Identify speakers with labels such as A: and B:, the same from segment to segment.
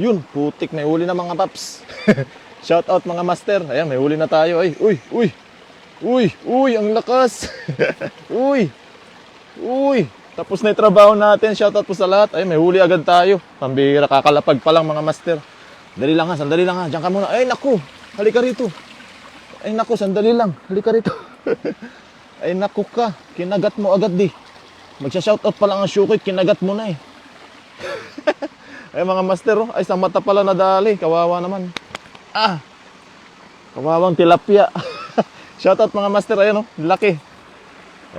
A: Yun, putik, may huli na mga paps. Shout out mga master. Ayan, may huli na tayo. Ay, uy, uy. Uy, uy, ang lakas. Uy. Uy. Tapos na yung trabaho natin. Shout out po sa lahat. Ay, may huli agad tayo. Pambira, kakalapag pa lang mga master. Dali lang ha, sandali lang ha. Diyan ka muna. Ay, naku. Halika rito. Ay, naku, sandali lang. Halika rito. Ay, naku ka. Kinagat mo agad di. Magsha-shout out pa lang ang Shukoy. Kinagat mo na eh. Ay, mga master, oh. Ay, sa mata pala nadali. Kawawa naman. Ah. Kawawang tilapia. Shoutout mga master. Ayan, oh. Laki.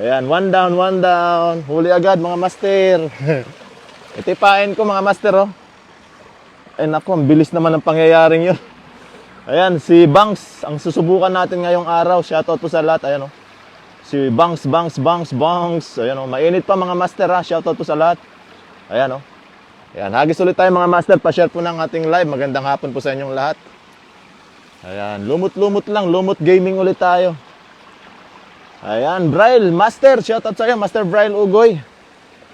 A: Ayan, one down, one down. Huli agad, mga master. Itipain ko, mga master, oh. Ay, naku, ang bilis naman ng pangyayaring yun. Ayan, si Banks. Ang susubukan natin ngayong araw. Shoutout po sa lahat. Ayan, oh. Si Banks. Ayan, oh. Mainit pa, mga master, ha. Shoutout po sa lahat. Ayan, oh. Ayan, hagis ulit tayo mga master, pa-share po ng ating live. Magandang hapon po sa inyong lahat. Ayan, lumot-lumot lang, lumot gaming ulit tayo. Ayan, Braille, master, shoutout sa iyo, Master Braille Ugoy.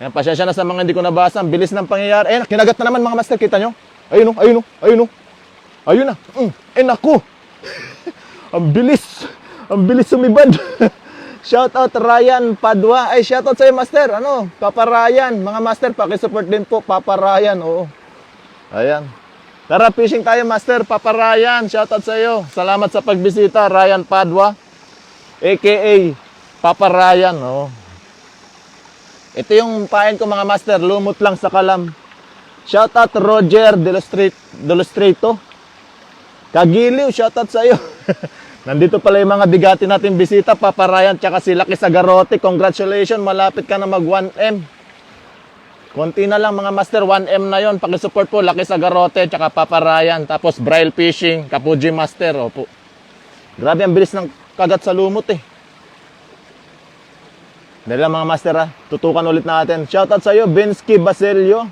A: Ayan, pasensya na sa mga hindi ko nabasa, ang bilis ng pangyayari. Ayan, kinagat na naman mga master, kita nyo? Ayun o, ayun o, ayun o. Ayun na, naku. Ang bilis sumibad. Shoutout Ryan Padua. Ay, shoutout sa iyo, master. Ano? Papa Ryan. Mga master, paki-support din po. Papa Ryan. Oo. Ayan. Tara, fishing tayo, master. Papa Ryan. Shoutout sa iyo. Salamat sa pagbisita, Ryan Padua. A.K.A. Papa Ryan. Oo. Ito yung pain ko, mga master. Lumot lang sa kalam. Shoutout Roger Delostrito. Kagiliw. Shoutout sa iyo. Nandito pala yung mga bigati natin bisita, Papa Ryan, tsaka si Lucky Sagarote. Congratulations, malapit ka na mag 1M. Konti na lang mga master, 1M na yon. Pakisupport po, Lucky Sagarote, tsaka Papa Ryan. Tapos Braille Fishing, Kapuji Master. Opo. Grabe, ang bilis ng kagat sa lumot eh. Dahil lang mga master ha, tutukan ulit natin. Shoutout sa iyo, Binsky Basilio.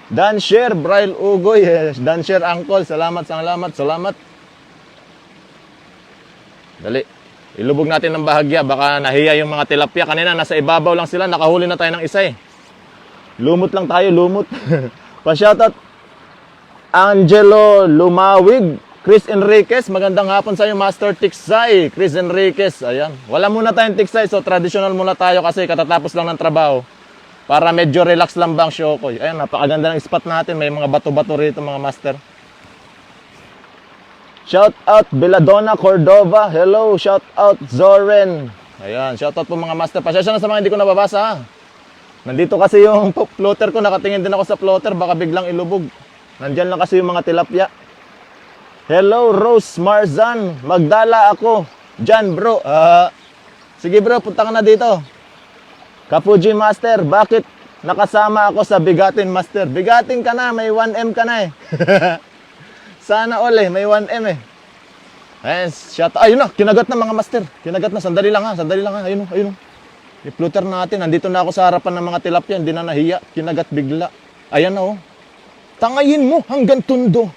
A: Dansher, Braille Ugoy. Dansher Uncle, salamat. Dali. Ilubog natin ng bahagya. Baka nahiya yung mga tilapia. Kanina nasa ibabaw lang sila. Nakahuli na tayo ng isa eh. Lumot lang tayo, lumot. Pa-shoutout Angelo Lumawig. Chris Enriquez. Magandang hapon sa iyo, Master Tiksay. Chris Enriquez. Ayan. Wala muna tayong Tiksay. So traditional muna tayo kasi katatapos lang ng trabaho. Para medyo relax lang ba ang Shukoy. Ayan, napakaganda ng spot natin. May mga bato-bato rito mga master. Shout out Belladonna Cordova. Hello, shout out Zoren. Ayan, shout out po mga master. Pasensya na sa mga hindi ko nababasa ha. Nandito kasi yung floater ko, nakatingin din ako sa floater, baka biglang ilubog. Nandyan lang kasi yung mga tilapia. Hello, Rose Marzan. Magdala ako. Diyan bro. Sige bro, punta ka na dito. Kapuji Master, bakit nakasama ako sa Bigatin Master? Bigatin ka na, may 1M ka na eh. Sana all eh, may 1M eh. Ayan, ayun na, kinagat na mga master. Kinagat na, sandali lang ha. Ayun o. I-floater natin, nandito na ako sa harapan ng mga tilapia, hindi na nahiya. Kinagat bigla. Ayan na o. Tangayin mo hanggang tundo.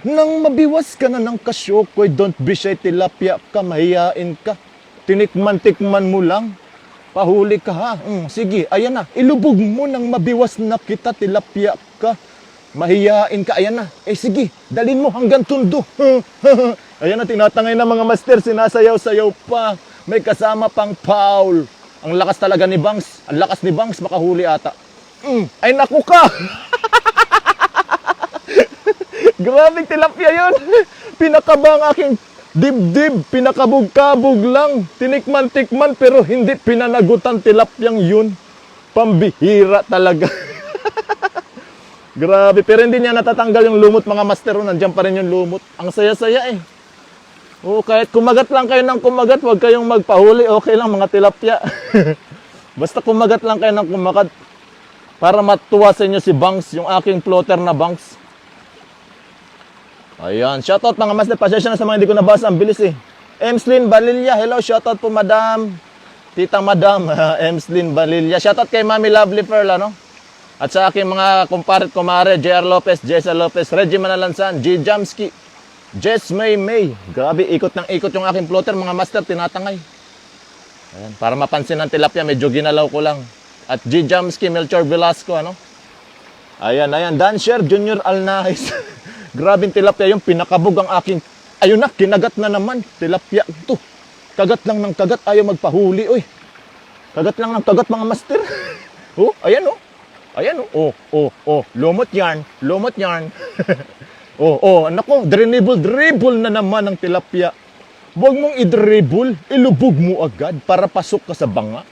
A: Nang mabiwas ka na ng kasyokoy, don't be shy, tilapia ka, mahiyain ka. Tinikman mo lang. Pahuli ka ha. Sige, ayan na. Ilubog mo nang mabiwas na kita, tilapia ka. Mahiyain ka, ayan na. Sige, dalin mo hanggang tundo. Ayan na, tinatangay na mga master, sinasayaw-sayaw pa. May kasama pang Paul. Ang lakas talaga ni Banks. Ang lakas ni Banks, makahuli ata. Ay naku ka! Grabing tilapia yun. Pinakaba ang aking dibdib. Pinakabog-kabog lang. Tinikman-tikman pero hindi pinanagutan tilapyang yun. Pambihira talaga. Grabe, pero hindi niya natatanggal yung lumot mga master. Nandiyan pa rin yung lumot. Ang saya-saya eh. Oo, kahit kumagat lang kayo ng kumagat, huwag kayong magpahuli. Okay lang mga tilapia. Basta kumagat lang kayo ng kumagat. Para matuwa sa inyo si Banks, yung aking floater na Banks. Ayan, shoutout mga master. Pasensya na sa mga hindi ko nabasa, ang bilis eh. Emslyn Balilla, hello, shoutout po madam. Tita madam, Emslyn Balilla. Shoutout kay Mami Lovely Pearl, ano? At sa aking mga kumparet, kumare, JR Lopez, Jessa Lopez, Reggie Manalansan, G. Jamski, Jess May. Grabe, ikot ng ikot yung aking floater, mga master, tinatangay. Ayan, para mapansin ng tilapia, medyo ginalaw ko lang. At G. Jamski, Melchor Velasco, ano? Ayan, Dansher Junior Alnahis. Grabing tilapia yung pinakabog ang aking... Ayun na, kinagat na naman. Tilapia to. Kagat lang ng kagat, ayaw magpahuli, oy. Kagat lang ng kagat, mga master. Oh, ayan oh. Ayan oh. Oh. Lumot yarn. Oh, nako, dribble na naman ang tilapia. Huwag mong i-dribble, ilubog mo agad para pasok ka sa banga.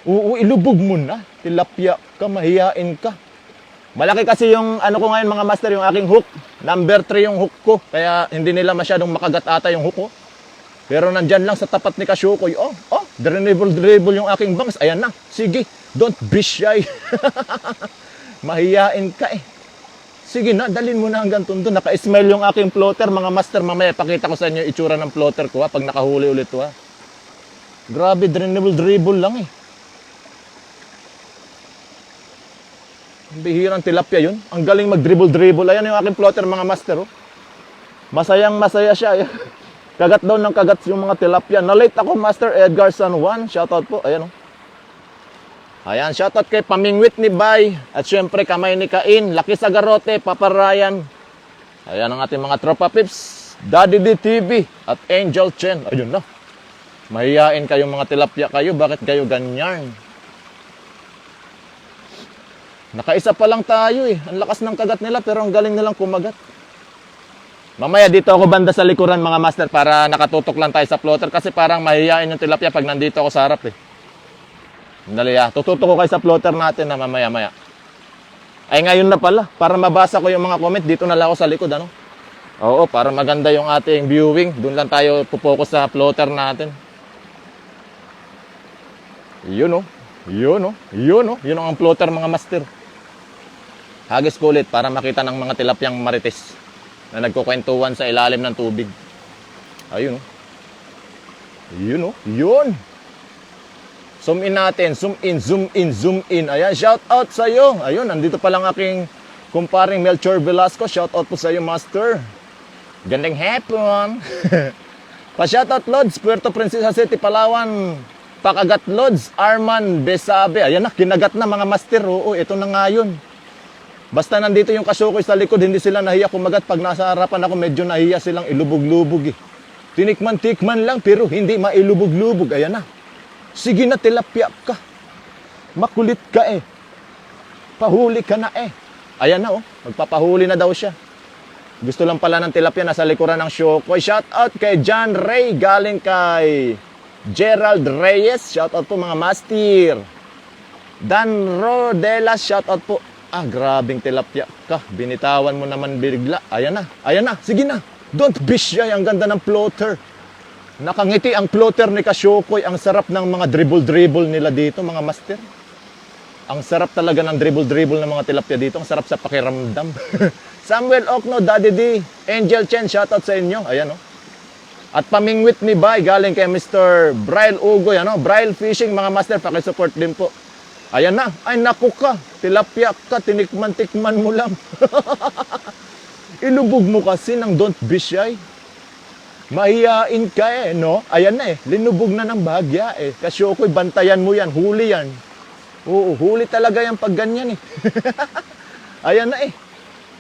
A: Oo, ilubog mo na. Tilapia ka, mahiyain ka. Malaki kasi yung ano ko ngayon, mga master, yung aking hook. Number 3 yung hook ko. Kaya hindi nila masyadong makagat ata yung hook ko. Pero nandyan lang sa tapat ni Kashukoy. Oh, dribble yung aking bangs. Ayan na. Sige, don't be shy. Mahiyain ka eh. Sige na, dalhin mo na hanggang tundo. Naka-smell yung aking floater, mga master. Mamaya, pakita ko sa inyo yung itsura ng floater ko, ha, pag nakahuli ulit to, ha. Grabe, dribble lang eh. Bihirang tilapia yun. Ang galing mag-dribble. Ayan yung aking floater, mga master, oh. Masaya siya. Ayan. Kagat daw ng kagat yung mga tilapia. Na-late ako, Master Edgar San Juan. Shoutout po. Ayan, oh. Ayan, shoutout kay Pamingwit ni Bay. At syempre, Kamay ni Kain. Laki Sagarote, Papa Ryan. Ayan ang ating mga tropa pips. Daddy D TV at Angel Chen. Ayun na. Mahihain kayong mga tilapia kayo. Bakit kayo ganyan? Nakaisa pa lang tayo eh. Ang lakas ng kagat nila pero ang galing nilang kumagat. Mamaya dito ako banda sa likuran, mga master, para nakatutok lang tayo sa floater kasi parang mahihain yung tilapia pag nandito ako sa harap eh. Dali tututok ko kayo sa floater natin na mamaya-maya. Ay ngayon na pala, para mabasa ko yung mga comment, dito na lang ako sa likod, ano? Oo, para maganda yung ating viewing. Doon lang tayo pupokus sa floater natin. Yun Yun ang floater, mga master. Hagis ko ulit para makita ng mga tilapyang marites na nagkukwentuhan sa ilalim ng tubig. Ayun Yun. Zoom in natin. Zoom in. Ayan, shout out sa iyo. Ayun, nandito pa lang aking kumparing Melchor Velasco. Shout out po sa iyo, master. Gandang hapon. Pa-shout out Lods, Puerto Princesa City, Palawan. Pakagat Lods, Arman Besabe. Ayan na, kinagat na, mga master. Oo, ito na nga yun. Basta nandito yung Kashukoy sa likod, hindi sila nahiya kumagat. Pag nasa harapan ako, medyo nahiya silang ilubog-lubog eh. Tinikman lang, pero hindi mailubog-lubog. Ayan na. Sige na, tilapia ka. Makulit ka eh. Pahuli ka na eh. Ayan na oh, magpapahuli na daw siya. Gusto lang pala ng tilapia, nasa likuran ng Shukoy. Shout out kay John Ray, galing kay Gerald Reyes. Shout out po, mga master. Dan Rodelas, shout out po. Grabing tilapia ka. Binitawan mo naman bigla. Ayan na. Sige na. Don't be shy. Ang ganda ng floater. Nakangiti ang floater ni Kashukoy. Ang sarap ng mga dribble nila dito, mga master. Ang sarap talaga ng dribble ng mga tilapia dito. Ang sarap sa pakiramdam. Samuel Okno, Daddy D, Angel Chen, shoutout sa inyo. Ayan, oh. At Pamingwit ni Bay, galing kay Mr. Braille Ugoy, ano? Braille Fishing, mga master, pakisupport din po. Ayan na. Ay, naku ka. Tilapia ka. Tinikman mo lang. Ilubog mo kasi ng don't be shy. Mahiyain ka eh, no? Ayan na eh. Linubog na ng bahagya eh. Kashukoy, bantayan mo yan. Huli yan. Oo, huli talaga yan pag ganyan eh. Ayan na eh.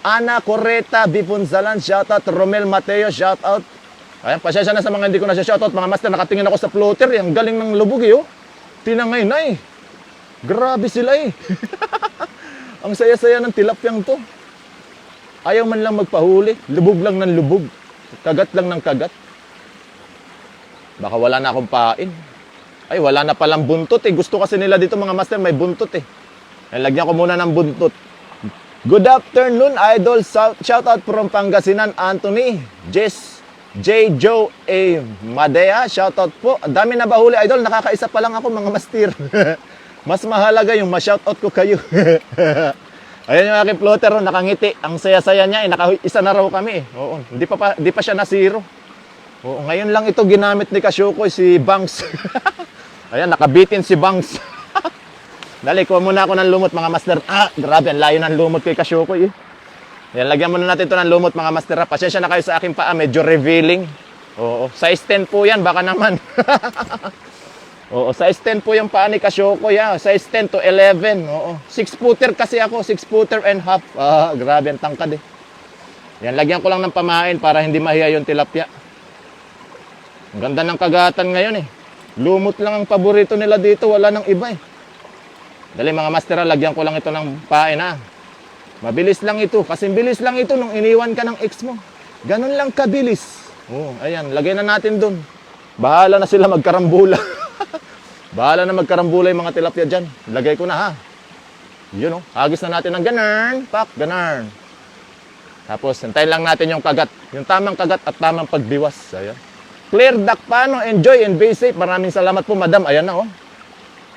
A: Ana Correta, Bipunzalan, shoutout. Romel Mateo, shoutout. Ayan, pasensya na sa mga hindi ko na siya shoutout. Mga master, nakatingin ako sa floater. Ang galing ng lubog eh, oh. Tinangay na eh. Grabe sila eh. Ang saya-saya ng tilapyang to. Ayaw man lang magpahuli. Lubog lang ng lubog. Kagat lang ng kagat. Baka wala na akong pain. Ay, wala na palang buntot eh. Gusto kasi nila dito, mga master, may buntot eh. Ay, lagyan ko muna ng buntot. Good afternoon, idol. Shout out from Pangasinan, Anthony. Jess, J. Joe A. Madea. Shout out po. Ang dami na bahuli, idol. Nakakaisa pa lang ako, mga master. Mas mahalaga yung ma-shoutout ko kayo. Ayan yung aking floater, nakangiti. Ang saya-saya niya, naka-isa na raw kami. Oo, hindi pa siya na zero. Oo, ngayon lang ito ginamit ni Kashukoy, si Banks. Ayan, nakabitin si Banks. Dali, kuha muna ako ng lumot, mga master. Grabe, ang layo ng lumot kay Kashukoy. Ayan, lagyan muna natin ito ng lumot, mga master. Pasensya na kayo sa aking paa, medyo revealing. Oo, size 10 po yan, baka naman. Oo, size 10 po yung paa ni Kashukoy, ha. Size 10 to 11. Oo. 6 footer kasi ako, 6 footer and half. Grabe ang tangkad eh. Yan, lagyan ko lang ng pamain para hindi mahiya yung tilapia. Ang ganda ng kagatan ngayon eh. Lumot lang ang paborito nila dito, wala nang iba eh. Dali mga master, lagyan ko lang ito ng pain ha. Mabilis lang ito, kasi bilis lang ito nung iniwan ka ng ex mo. Ganun lang kabilis. Oh, ayan, lagay na natin dun. Bahala na sila magkarambula. Bahala na magkarambula yung mga tilapia dyan. Lagay ko na ha. Yun oh, hagis na natin ng ganarn, pak, ganarn. Tapos, hintayin lang natin yung kagat. Yung tamang kagat at tamang pagbiwas. Ayan. Clear duck paano, enjoy and be safe. Maraming salamat po, madam. Ayan na, oh.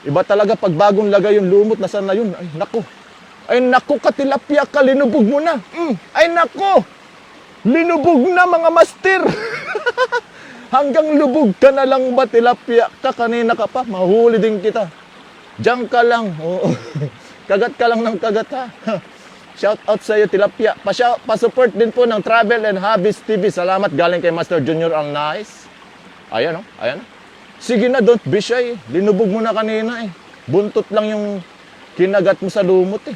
A: Iba talaga pag bagong lagay yung lumot, nasaan na yun? Ay, naku. Ay, naku, katilapia ka, linubog mo na. Ay, naku. Linubog na, mga master. Hanggang lubog ka na lang ba, tilapia ka? Kanina ka pa, mahuli din kita. Diyan ka lang. Oo. Kagat ka lang ng kagat, ha. Shout out sa iyo, tilapia. Pa-support din po ng Travel and Hobbies TV. Salamat galing kay Master Junior Ang Nice. Ayan, oh. Ayan. Sige na, don't be shy. Linubog mo na kanina, eh. Buntot lang yung kinagat mo sa lumot, eh.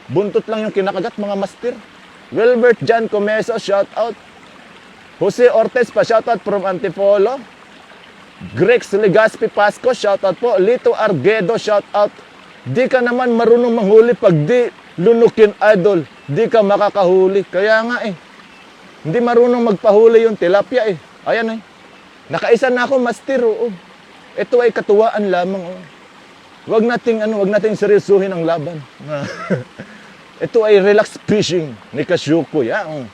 A: Buntot lang yung kinakagat, mga master. Wilbert Jan Comeso, shout out. Jose Ortez, pa-shout out from Antipolo. Grex Legaspi Pasco, shout out po. Lito Arguedo, shout out. Di ka naman marunong manghuli pag di lunukin, idol. Di ka makakahuli. Kaya nga eh. Hindi marunong magpahuli yung tilapia eh. Ayan eh. Nakaisa na ako, master. Oo. Ito ay katuwaan lamang. Oh. Wag nating seryosuhin ang laban. Ito ay relax fishing ni Kasyuko. Yan.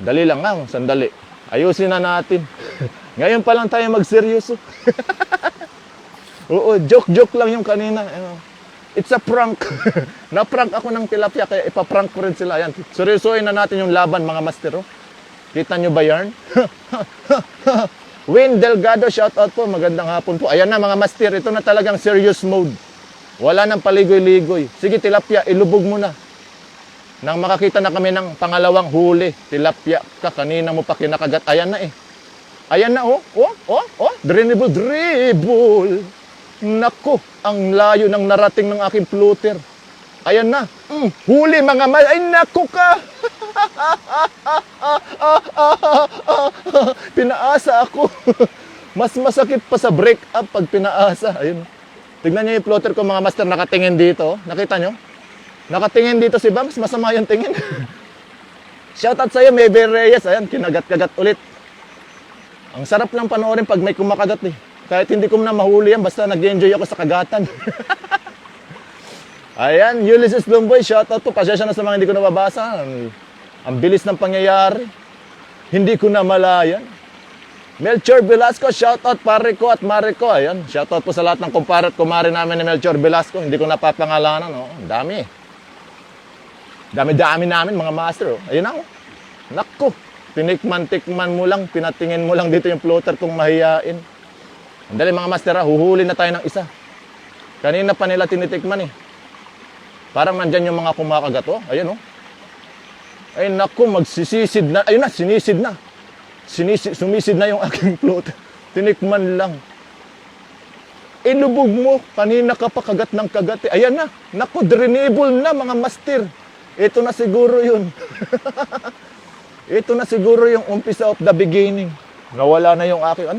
A: Dali lang nga, sandali. Ayusin na natin. Ngayon pa lang tayo magseryoso. Oo, joke lang yung kanina. It's a prank. Na-prank ako ng tilapia, kaya ipaprank ko rin sila. Ayan, seryosohin na natin yung laban, mga master. Oh. Kita nyo ba yarn? Win Delgado, shout out po. Magandang hapon po. Ayan na, mga master. Ito na talagang serious mode. Wala nang paligoy-ligoy. Sige, tilapia, ilubog mo na. Nang makakita na kami ng pangalawang huli. Tilapia ka, kanina mo pa kinakagat. Ayan na eh. Ayan na, oh. Dribble. Nako, ang layo ng narating ng aking floater. Ayan na. Huli, mga ay, nako ka. Pinaasa ako. Mas masakit pa sa break up pag pinaasa. Ayun. Tignan niyo yung floater ko, mga master, nakatingin dito. Nakita nyo? Nakatingin dito si Bangs, masama yung tingin. Shoutout sa'yo, Maybe Reyes. Ayan, kinagat-kagat ulit. Ang sarap lang panoorin pag may kumakagat eh. Kahit hindi ko na mahuli yan, basta nag-enjoy ako sa kagatan. Ayan, Ulysses Lumboy, shoutout po. Pasensya na sa mga hindi ko nababasa. Ang bilis ng pangyayari. Hindi ko na malayan. Melchor Velasco, shoutout pare ko at mare ko. Ayan, shoutout po sa lahat ng kumpare at kumare namin ni Melchor Velasco. Hindi ko napapangalanan. Oh. Dami. Dami-dami namin mga master. Oh. Ayun ako. Naku, tinikman-tikman mo lang, pinatingin mo lang dito yung floater kung mahiyain. Andali mga master, huhuli na tayo ng isa. Kanina pa nila tinitikman eh. Parang nandyan yung mga kumakagat. Oh. Ayun oh. Ay naku, magsisisid na. Ayun na, sinisid na. Sumisid na yung aking floater. Tinikman lang. Ilubog mo. Kanina ka pa kagat ng kagat. Ayan na. Naku, drenable na mga master. Ito na siguro yun. Ito na siguro yung umpisa of the beginning. Nawala na yung aking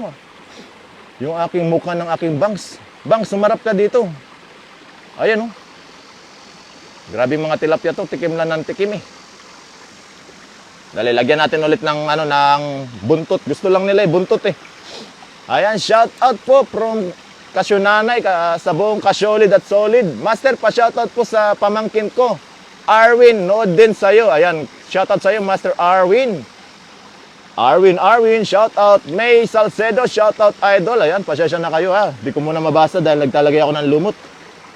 A: yung aking mukha ng aking Bangs. Bangs, sumarap ka dito. Ayan oh. Grabe mga tilapia to. Tikim lang ng tikim eh. Dali, lagyan natin ulit ng ng buntot. Gusto lang nila buntot eh. Ayan, shout out po from Kasyunanay sa buong Kasyolid at Solid. Master, pa-shout out po sa pamangkin ko. Arwin, nood din sa'yo. Ayan, shout out sa'yo, Master Arwin. Arwin, shout out. May Salcedo, shout out idol. Ayan, pasensya na kayo ha. Di ko muna mabasa dahil nagtalagay ako ng lumot.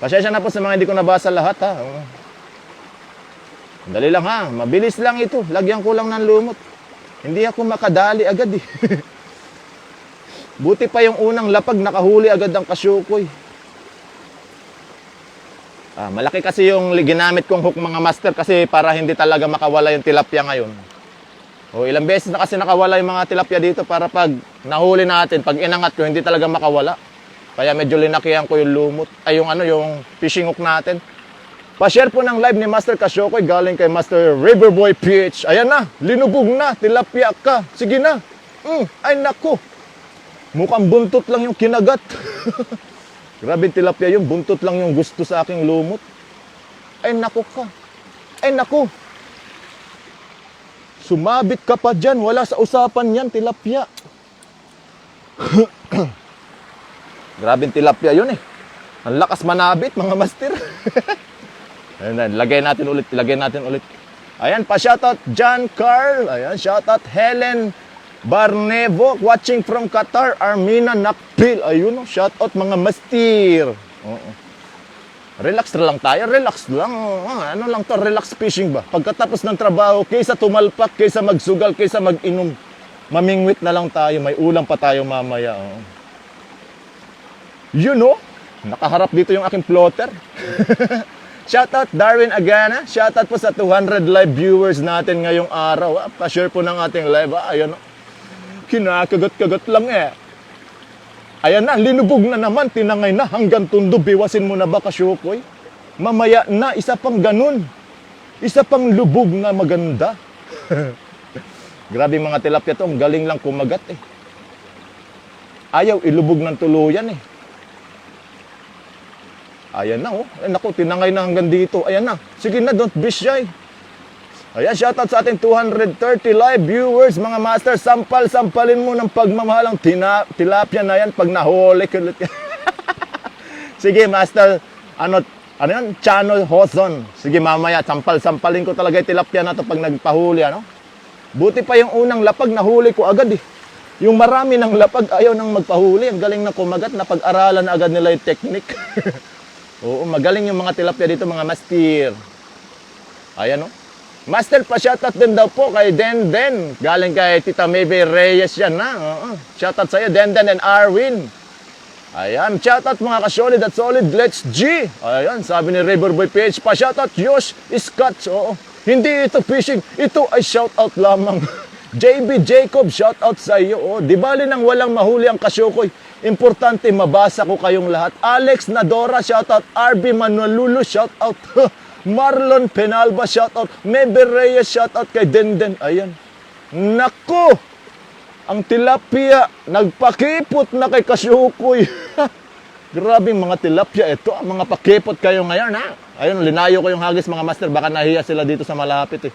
A: Pasensya na po sa mga hindi ko nabasa lahat ha. Dali lang ha, mabilis lang ito. Lagyan ko lang ng lumot. Hindi ako makadali agad eh. Buti pa yung unang lapag, nakahuli agad ang kasyukoy. Malaki kasi yung ginamit kong hook mga master kasi para hindi talaga makawala yung tilapia ngayon. Ilang beses na kasi nakawala yung mga tilapia dito para pag nahuli natin, pag inangat ko, hindi talaga makawala. Kaya medyo linakihan ko yung lumot, yung fishing hook natin. Pa-share po ng live ni Master Kasyokoy galing kay Master Riverboy PH. Ayan na, linubog na, tilapia ka. Sige na. Ay nako. Mukhang buntot lang yung kinagat. Grabe tilapia yun, buntot lang yung gusto sa aking lumot. Ay nako ka. Ay nako. Sumabit ka pa dyan, wala sa usapan yan, tilapia. Grabe tilapia yun eh. Ang lakas manabit mga master. Ayan, lagay natin ulit. Ayan, pa-shoutout John Carl. Ayan, shoutout Helen Barnevo, watching from Qatar, Armina Nakpil. Ayun, shoutout mga mastir. Oo. Relax lang tayo, relax lang. Ano lang to, relax fishing ba? Pagkatapos ng trabaho, kaysa tumalpak, kaysa magsugal, kaysa mag-inom, mamingwit na lang tayo, may ulam pa tayo mamaya. Oo. You know, nakaharap dito yung aking plotter. Shoutout Darwin Agana. Shoutout po sa 200 live viewers natin ngayong araw. Pa-share po ng ating live. Ayan, kinakagat-kagat lang eh. Ayan na, linubog na naman, tinangay na, hanggang tundo. Biwasin mo na ba, Kasyokoy? Mamaya na, isa pang ganun. Isa pang lubog na maganda. Grabe mga tilapia to, ang galing lang kumagat eh. Ayaw ilubog ng tuluyan eh. Ayan na, oh. Ay, naku, tinangay na hanggang dito. Ayan na. Sige na, don't be shy. Ayan, shoutout sa ating 230 live viewers. Mga master, sampalin mo ng pagmamahalang tilapia na yan pag nahuli. Sige, master, ano yan? Channel Hoson. Sige, mamaya, sampalin ko talaga yung tilapia na to pag nagpahuli, ano? Buti pa yung unang lapag, nahuli ko agad eh. Yung marami ng lapag, ayaw nang magpahuli. Ang galing na kumagat, napag-aralan na agad nila yung technique. Oo, magaling yung mga tilapia dito, mga mastir. Ayan, oh. Master, pa-shoutout din daw po kay Denden. Galing kay Tita Maybe Reyes yan, na. Shoutout sa'yo, Denden and Arwin. Ayan, shoutout mga ka-solid at solid. Let's G. Ayan, sabi ni Riverboy PH, pa-shoutout Yosh Scott. Oo, hindi ito fishing, ito ay shoutout lamang. JB Jacob, shoutout sa iyo. Oh, di bali nang walang mahuli ang Kasyokoy. Importante mabasa ko kayong lahat. Alex Nadora, shoutout. RB Manolulu, shoutout. Marlon Penalba, shoutout. Mebe Reyes, shoutout kay Denden. Ayan. Naku! Ang tilapia, nagpakipot na kay Kasyokoy. Grabe mga tilapia ito. Mga pakipot kayo ngayon, ha? Ayun, linayo ko yung hagis mga master. Baka nahiya sila dito sa malapit, eh.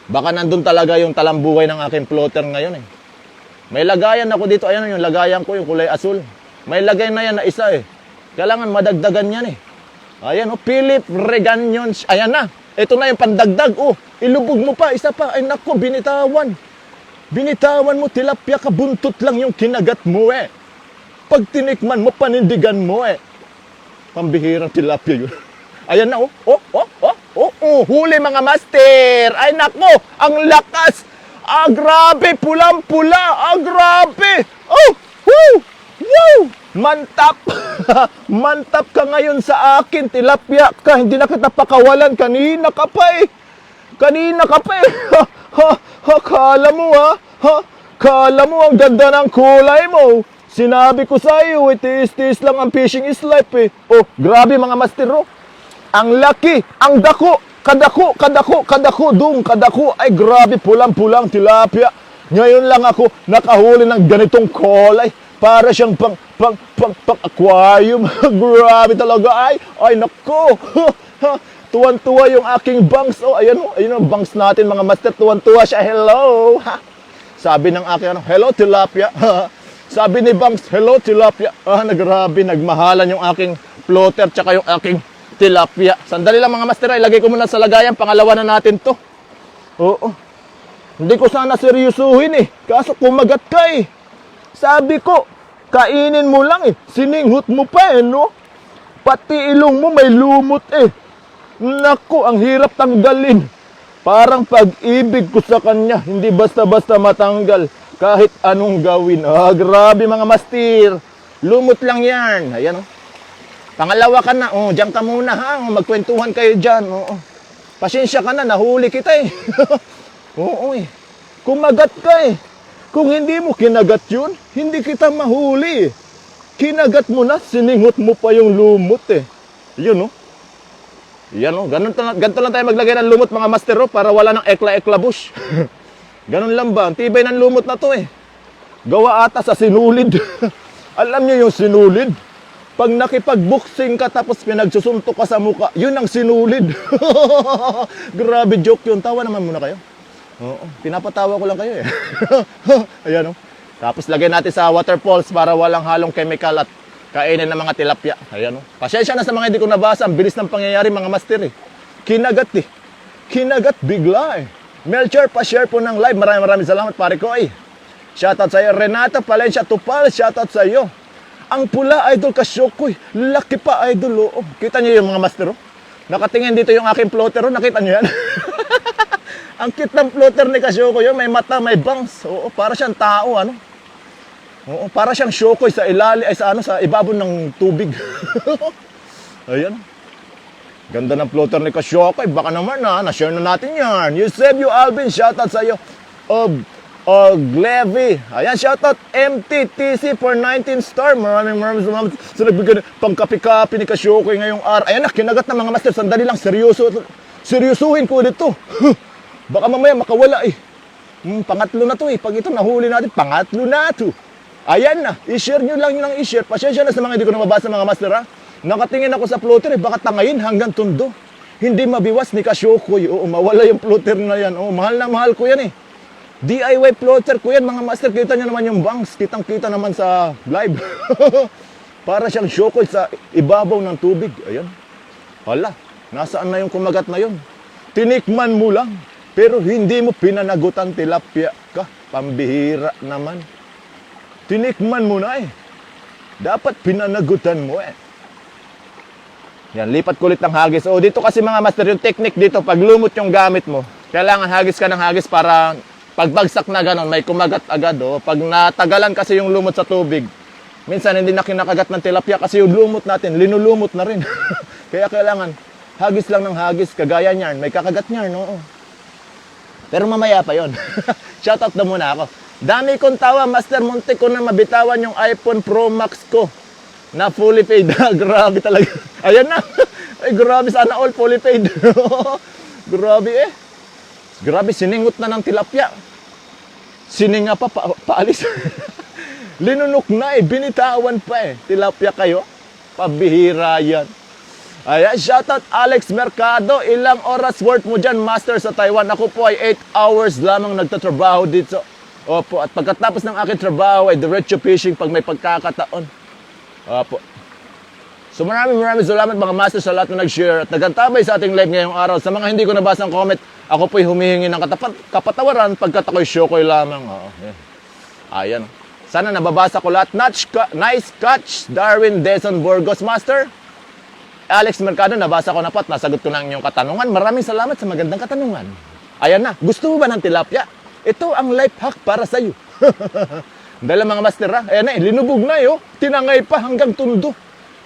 A: Baka nandun talaga yung talambuhay ng aking floater ngayon, eh. May lagayan ako dito. Ayan yung lagayan ko, yung kulay asul. May lagay na yan na isa eh. Kailangan madagdagan yan eh. Ayan oh, Philip Reganion. Ayan na. Ito na yung pandagdag. Oh, ilubog mo pa, isa pa. Ay nako, binitawan. Binitawan mo, tilapia ka, buntot lang yung kinagat mo eh. Pag tinikman mo, panindigan mo eh. Pambihirang tilapia yun. Ayan na oh. Huli mga master. Ay nako, ang lakas. Ah, grabe, pulang-pula. Ah, grabe. Oh, woo, woo. Mantap. Mantap ka ngayon sa akin, tilapia ka. Hindi na kita pakawalan. Kanina ka pa eh. Kala mo ha? Kala mo ang ganda ng kulay mo. Sinabi ko sa iyo, tiis-tiis lang ang fishing is life eh. Oh, grabe mga master oh. Ang laki, ang dako. Kadako, ay grabe, pulang-pulang tilapia. Ngayon lang ako nakahuli ng ganitong kulay. Para siyang pang aquarium. Grabe talaga, ay nako. Tuwan-tuwa yung aking bangs. Oh, ayun ang bangs natin mga master. Tuwan-tuwa siya, hello. Sabi ng aking hello tilapia. Sabi ni bangs, hello tilapia. Nagrabe, nagmahalan yung aking floater tsaka yung aking tilapia. Sandali lang mga master, ilagay ko muna sa lagayan. Pangalawa na natin to. Oo. Hindi ko sana seryosuhin eh. Kaso kumagat ka eh. Sabi ko, kainin mo lang eh. Sininghot mo pa eh, no? Pati ilong mo may lumot eh. Naku, ang hirap tanggalin. Parang pag-ibig ko sa kanya. Hindi basta-basta matanggal. Kahit anong gawin. Grabe mga master. Lumot lang yan. Ayan oh. Pangalawa ka na, diyan ka muna ha, magkwentuhan kayo dyan. Pasensya ka na, nahuli kita eh. Oo eh, kumagat ka eh. Kung hindi mo kinagat yun, hindi kita mahuli eh. Kinagat mo na, siningot mo pa yung lumot eh. Yun oh. Yan o, ganito lang tayo maglagay ng lumot mga master o, para wala ng ekla-ekla bush. Ganun lang ba? Ang tibay ng lumot na to eh. Gawa ata sa sinulid. Alam niyo yung sinulid? Pag nakipag-boxing ka tapos pinagsusuntok ka sa muka, yun ang sinulid. Grabe joke yun. Tawa naman muna kayo. Oo, pinapatawa ko lang kayo eh. Ayan o. Tapos lagay natin sa waterfalls para walang halong chemical at kainin ng mga tilapia. Ayan o. Pasensya na sa mga hindi ko nabasa. Ang bilis ng pangyayari mga master eh. Kinagat eh. Kinagat bigla eh. Melcher, pa-share po ng live. Maraming salamat pare ko eh. Shoutout sa iyo. Renata Palencia Tupal, shoutout sa iyo. Ang pula idol Kasyokoy. Laki pa idol oh. Kita niyo yung mga master oh. Nakatingin dito yung aking floater oh. Nakita niyo yan? Ang cute ng floater ni Kasyokoy yun. May mata, may bangs. Oo, para siyang tao ano. Oo, para siyang Syokoy sa ilalim ay sa ano sa ibabaw ng tubig. Ayan. Ganda ng floater ni Kasyokoy. Baka naman na-share na natin yan. Eusebio Alvin, shoutout sa iyo. Levi. Ayan, shoutout MTTC for 19 star. Maraming salamat sa nagbigay pang kapi-kapi ni Kasyokoy ngayong araw. Ayan na, kinagat na mga master. Sandali lang, seryosuhin ko dito. Baka mamaya makawala eh. Pangatlo na to eh. Pag ito nahuli natin, pangatlo na to. Ayan na, i-share nyo lang yun ang i-share. Pasensya na sa mga hindi ko na mabasa mga master ha. Nakatingin ako sa floater eh, baka tangayin hanggang tundo. Hindi mabiwas ni Kasyokoy. Oo, mawala yung floater na yan. Oo, mahal na mahal ko yan eh. DIY floater ko yan mga master. Kita nyo naman yung bangs. Kitang-kita naman sa live. Para siyang Syokoy sa ibabaw ng tubig. Ayan. Hala, nasaan na yung kumagat na yun? Tinikman mo lang. Pero hindi mo pinanagutan tilapia ka. Pambihira naman. Tinikman mo na eh. Dapat pinanagutan mo eh. Yan, lipat kulit ng hagis. O, dito kasi mga master, yung technique dito, pag lumot yung gamit mo, kailangan hagis ka ng hagis para pagbagsak na gano'n, may kumagat agad. O. Pag natagalan kasi yung lumot sa tubig, minsan hindi na kinakagat ng tilapia kasi yung lumot natin, linulumot na rin. Kaya kailangan, hagis lang ng hagis, kagaya niyan, may kakagat niyan, oo. Pero mamaya pa yon. Shoutout na muna ako. Dami kong tawa, Master. Muntik ko na mabitawan yung iPhone Pro Max ko na fully paid. Grabe talaga. Ayan na. Ay, grabe. Sana all fully paid. Grabe eh. Grabe, siningot na ng tilapia. Sininga pa, paalis. Linunok na eh. Binitawan pa eh. Tilapia kayo. Pabihira yan. Ayan, shoutout Alex Mercado. Ilang oras worth mo dyan, Master, sa Taiwan? Ako po ay 8 hours lamang nagtatrabaho dito. Opo, at pagkatapos ng aking trabaho ay diretso fishing pag may pagkakataon. Opo. So maraming salamat mga master sa lahat na nag-share at nagantabay sa ating live ngayong araw. Sa mga hindi ko nabasa ng comment, ako po'y humihingi ng kapatawaran pagkat ako'y Syokoy lamang. Oo, ayan. Sana nababasa ko lahat. Nice catch, Darwin Deson Burgos, Master. Alex Mercado, nabasa ko na po at nasagot ko na ang inyong katanungan. Maraming salamat sa magandang katanungan. Ayan na, gusto mo ba ng tilapia? Ito ang life hack para sa iyo. Dahil mga master ha, ayan na eh, linubog na eh, oh. Tinangay pa hanggang tundo.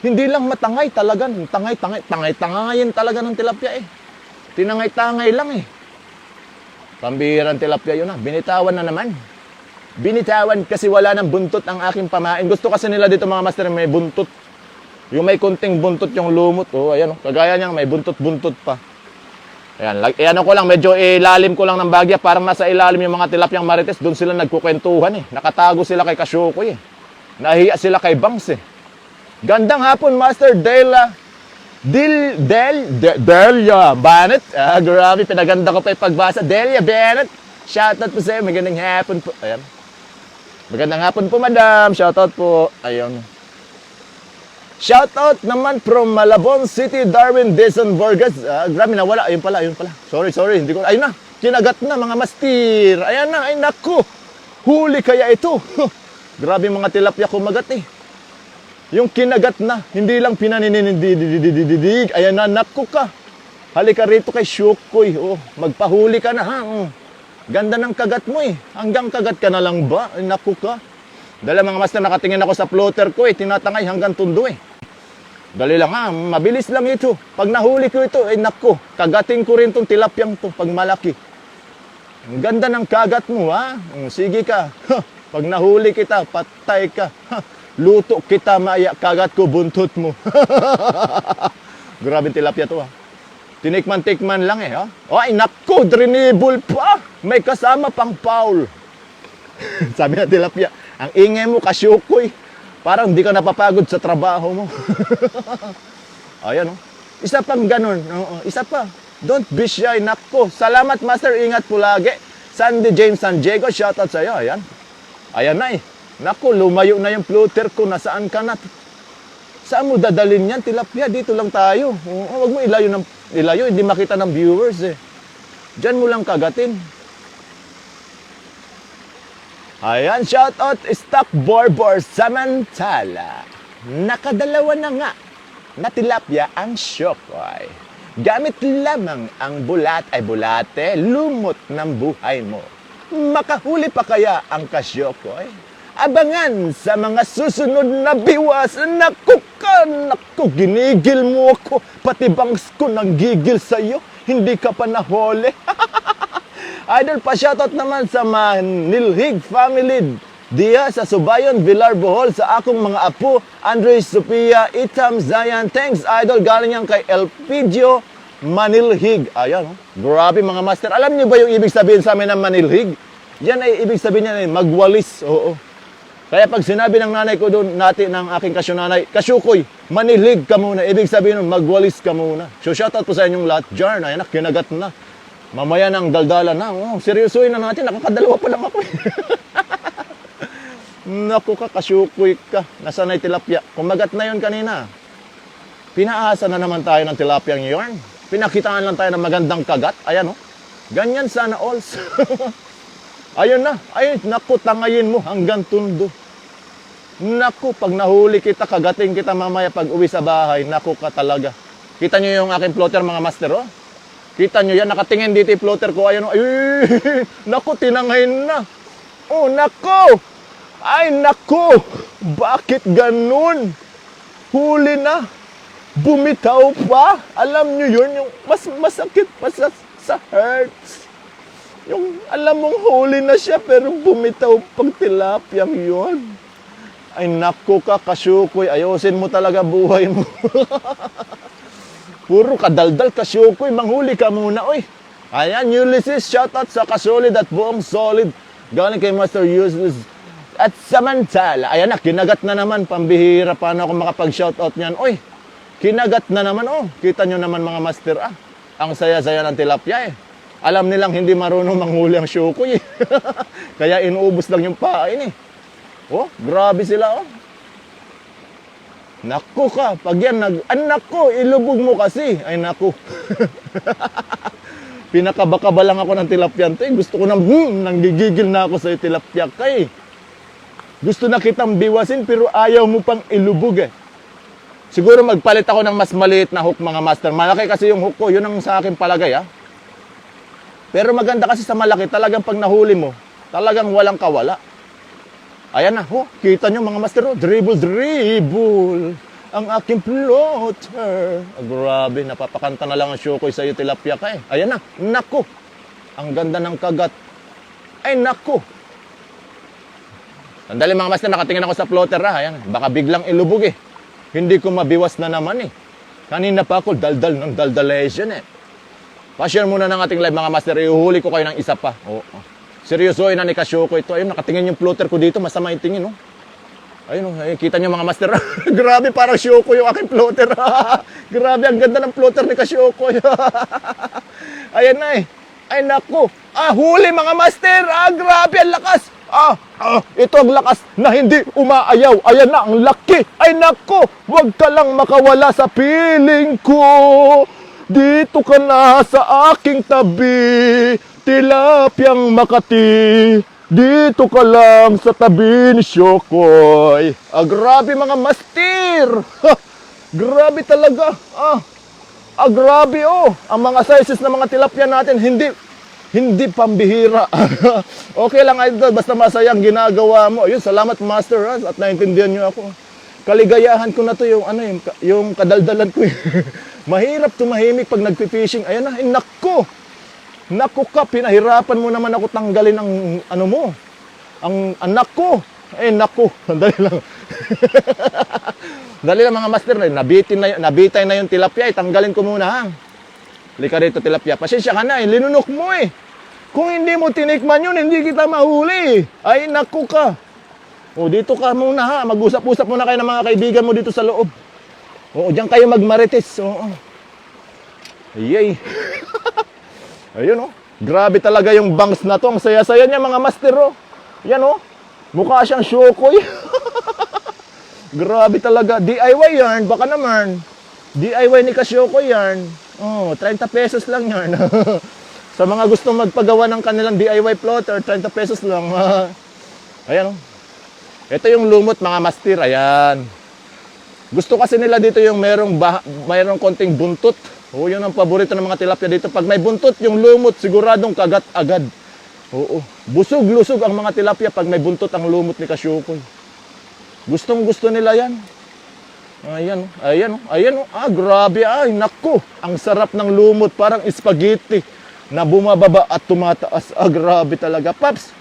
A: Hindi lang matangay talaga, tangay-tangayin talaga ng tilapia eh. Tinangay-tangay lang eh. Pambihirang tilapia yun ha, binitawan na naman. Binitawan kasi wala ng buntot ang aking pamain. Gusto kasi nila dito mga master may buntot. Yung may kunting buntot yung lumot, oh, ayan oh, kagaya niyan may buntot-buntot pa. Ayan, ano ko lang, medyo ilalim ko lang ng bagya, parang nasa ilalim yung mga tilapyang marites, doon sila nagkukwentuhan eh. Nakatago sila kay Kasyokoy eh. Nahiya sila kay Bangs eh. Gandang hapon, Master Delia Bennett. Grabe, pinaganda ko pa yung pagbasa. Delia Bennett, shoutout po sa'yo, magandang hapon po. Ayan. Magandang hapon po, madam. Shoutout po. Ayun. Shoutout naman from Malabon City, Darwin Deson Burgos. Grabe, nawala. Ayun pala. Sorry. Hindi ko, ayun na. Kinagat na, mga mastir. Ayan na, ay naku. Huli kaya ito. Grabe mga tilapia kumagat eh. Yung kinagat na, hindi lang pinaninindidig. Ayan na, naku ka. Halika rito kay Syokoy. Oh, magpahuli ka na ha. Ganda ng kagat mo eh. Hanggang kagat ka na lang ba? Ay naku ka. Dahil mga master, nakatingin ako sa floater ko eh. Tinatangay hanggang tundo eh. Dali lang ha, mabilis lang ito. Pag nahuli ko ito, ay nako, kagating ko rin itong tilapyang to pag malaki. Ang ganda ng kagat mo ha. Sige ka. Pag nahuli kita, patay ka. Luto kita, maya, kagat ko, buntot mo. Grabe tilapia to ha. Tinikman-tikman lang eh. Oh. Ay, naku, drinibble pa. May kasama pang foul. Sabi na tilapia, ang ingay mo, kasyukoy. Parang hindi ka napapagod sa trabaho mo. Ayan, oh. Isa pang ganun. Isa pa. Don't be shy. Naku, salamat, Master. Ingat po lagi. Sandy James San Diego, shoutout sa'yo. Ayan. Ayan na eh. Naku, lumayo na yung floater ko. Nasaan ka na? Saan mo dadalhin yan? Tilapia, dito lang tayo. Huwag mo ilayo. Hindi makita ng viewers eh. Diyan mo lang kagatin. Ayan, shoutout, Stock Borbor Samantala. Nakadalawa na nga na tilapia ang Syokoy. Gamit lamang ang bulate, lumot ng buhay mo. Makahuli pa kaya ang kasyokoy? Abangan sa mga susunod na biwas. Naku, ginigil mo ako. Pati bangs ko nanggigil sa'yo. Hindi ka pa nahuli. Idol, pa-shoutout naman sa Manilhig family. Dia sa Subayon, Villar, Bohol, sa akong mga apo, Andres, Sophia, Itam, Zayan. Thanks, Idol. Galing yan kay Elpidio Manilhig. Ayan, oh. Grabe mga master. Alam niyo ba yung ibig sabihin sa amin ng Manilhig? Yan ay ibig sabihin niya, magwalis. Oo. Kaya pag sinabi ng nanay ko doon, ng aking kasyunanay, kasyukoy, manilhig ka muna. Ibig sabihin nun, magwalis ka muna. So, shoutout po sa inyong lahat. Jar, ayan na, kinagat na. Mamaya ng daldalan na. Oh, seryosoy na natin, nakakadalawa pa lang ako. Naku ka, kasyukoy ka. Nasaan na yung tilapia? Kumagat na yun kanina. Pinaasa na naman tayo ng tilapia ng yarn. Pinakitaan lang tayo ng magandang kagat. Ayan, oh. Ganyan sana alls. Ayun na. Ayun, naku, tangayin mo hanggang tundo. Naku, pag nahuli kita, kagating kita mamaya pag uwi sa bahay. Naku ka talaga. Kita nyo yung aking floater, mga master, oh. Kita nyo yan, nakatingin dito yung floater ko. Ayun, oh. Ay, naku, tinangayin na. Oh, naku. Ay, naku! Bakit ganun? Huli na. Bumitaw pa. Alam nyo yun, yung mas masakit pa sa hurts. Yung alam mong huli na siya, pero bumitaw pag tilapyang yun. Ay, naku ka, kasyukoy. Ayusin mo talaga buhay mo. Puro kadaldal, kasyukoy. Manghuli ka muna, oy. Ayan, Ulysses, shoutout sa kasolid at buong solid. Galing kay Master Useless. At Samantala, ayan na, kinagat na naman, pambihira, paano ako makapag-shoutout niyan? Oy, kinagat na naman, oh. Kita nyo naman mga master, ah. Ang saya-saya ng tilapia, eh. Alam nilang hindi marunong manghuli ang syokoy, eh. Kaya inuubos lang yung pain, eh. Oh, grabe sila, oh. Naku ka, pag yan, anak ko, ilubog mo kasi. Ay, naku. Pinakabakaba lang ako ng tilapia, eh. Gusto ko nanggigigil na ako sa tilapia, kay. Gusto na kitang biwasin pero ayaw mo pang ilubog eh. Siguro magpalit ako ng mas maliit na hook mga master. Malaki kasi yung hook ko, yun ang sa akin palagay ah. Pero maganda kasi sa malaki, talagang pag nahuli mo, talagang walang kawala. Ayan na, oh, kita nyo mga master, oh, dribble, ang aking floater. Oh, grabe, napapakanta na lang ang syokoy sa'yo tilapia ka eh. Ayan na, naku, ang ganda ng kagat. Ay naku. Sandali mga master, nakatingin ako sa floater ha. Ayan, baka biglang ilubog eh. Hindi ko mabiwas na naman eh. Kanina pa ako, daldal ng daldalation eh. Pa-share muna ng ating live mga master. Iuhuli ko kayo ng isa pa. Oh. Seryosoy na ni Kasyoko ito. Ayun, nakatingin yung floater ko dito. Masama yung tingin, oh. Ayun, oh, kita nyo mga master. Grabe, parang Syoko yung aking floater. Grabe, ang ganda ng floater ni Kasyoko. Ayan na eh. Ay, naku. Huli mga master. Grabe, ang lakas. Ito ang lakas na hindi umaayaw. Ayan na, ang laki. Ay nako, huwag ka lang makawala sa piling ko. Dito ka na sa aking tabi. Tilapyang Makati. Dito ka lang sa tabi ni Syokoy. Grabe mga master. Grabe talaga. Grabe oh. Ang mga sizes ng mga tilapia natin, hindi pambihira. Okay lang idol, basta masaya ang ginagawa mo. Ayun, salamat master at naintindihan niyo ako. Kaligayahan ko na to yung kadaldalan ko. Mahirap tumahimik pag nagpi-fishing. Ayan na, nako. Nako ka, pinahirapan mo naman ako tanggalin ang ano mo. Ang anak ko. Nako, sandali lang. Dali lang mga master, nabitay na yung tilapia, tanggalin ko muna ha. Halika rito, tilapia. Pasensya ka na eh, linunok mo eh. Kung hindi mo tinikman yun, hindi kita mahuli. Ay, naku ka. O, dito ka muna ha. Mag-usap-usap muna kayo ng mga kaibigan mo dito sa loob. Oo, diyan kayo magmarites. Oo. Yay. Ayun oh. Grabe talaga yung bangs na to. Ang saya-saya niya mga master oh. Yan oh. Mukha siyang syokoy. Grabe talaga. DIY yarn. Baka naman. DIY ni Kasyoko yarn. Oh, 30 pesos lang yarn. Sa mga gusto magpagawa ng kanilang DIY plotter, 30 pesos lang. Ayan oh. Ito yung lumot mga master. Ayan. Gusto kasi nila dito yung mayroong konting buntot. Oo, yun ang paborito ng mga tilapia dito. Pag may buntot, yung lumot, siguradong kagat agad. Oo, busog-lusog ang mga tilapia pag may buntot ang lumot ni Kasyukoy. Gustong-gusto nila yan. Ayan, ayan, ayan. Ah, grabe, ay, naku. Ang sarap ng lumot, parang spaghetti na bumababa at tumataas. Ah, grabe talaga. Paps,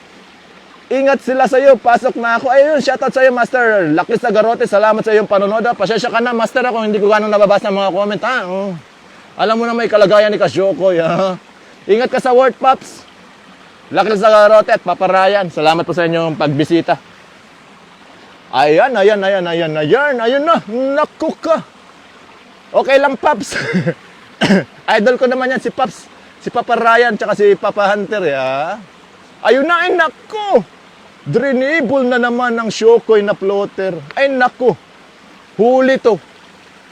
A: ingat sila sa'yo. Pasok na ako. Ayun, shoutout sa'yo, Master Lakis Agarote. Salamat sa iyong panonood. Pasensya ka na, Master, ako hindi ko ganong nababasa ng mga comment, ha? Oh. Alam mo na may kalagayan ni Kasyoko, ha? Ingat ka sa work, Paps. Lakis Agarote at Papa Ryan. Salamat po sa inyong pagbisita. Ayan, ayan, ayan, ayan, ayan, ayun na. Naku ka. Okay lang, Paps. Idol ko naman yan, si Paps. Si Papa Ryan, tsaka si Papa Hunter, ha? Ayun na, ay naku. Drenable na naman ng Syokoy na floater. Ay naku. Huli to.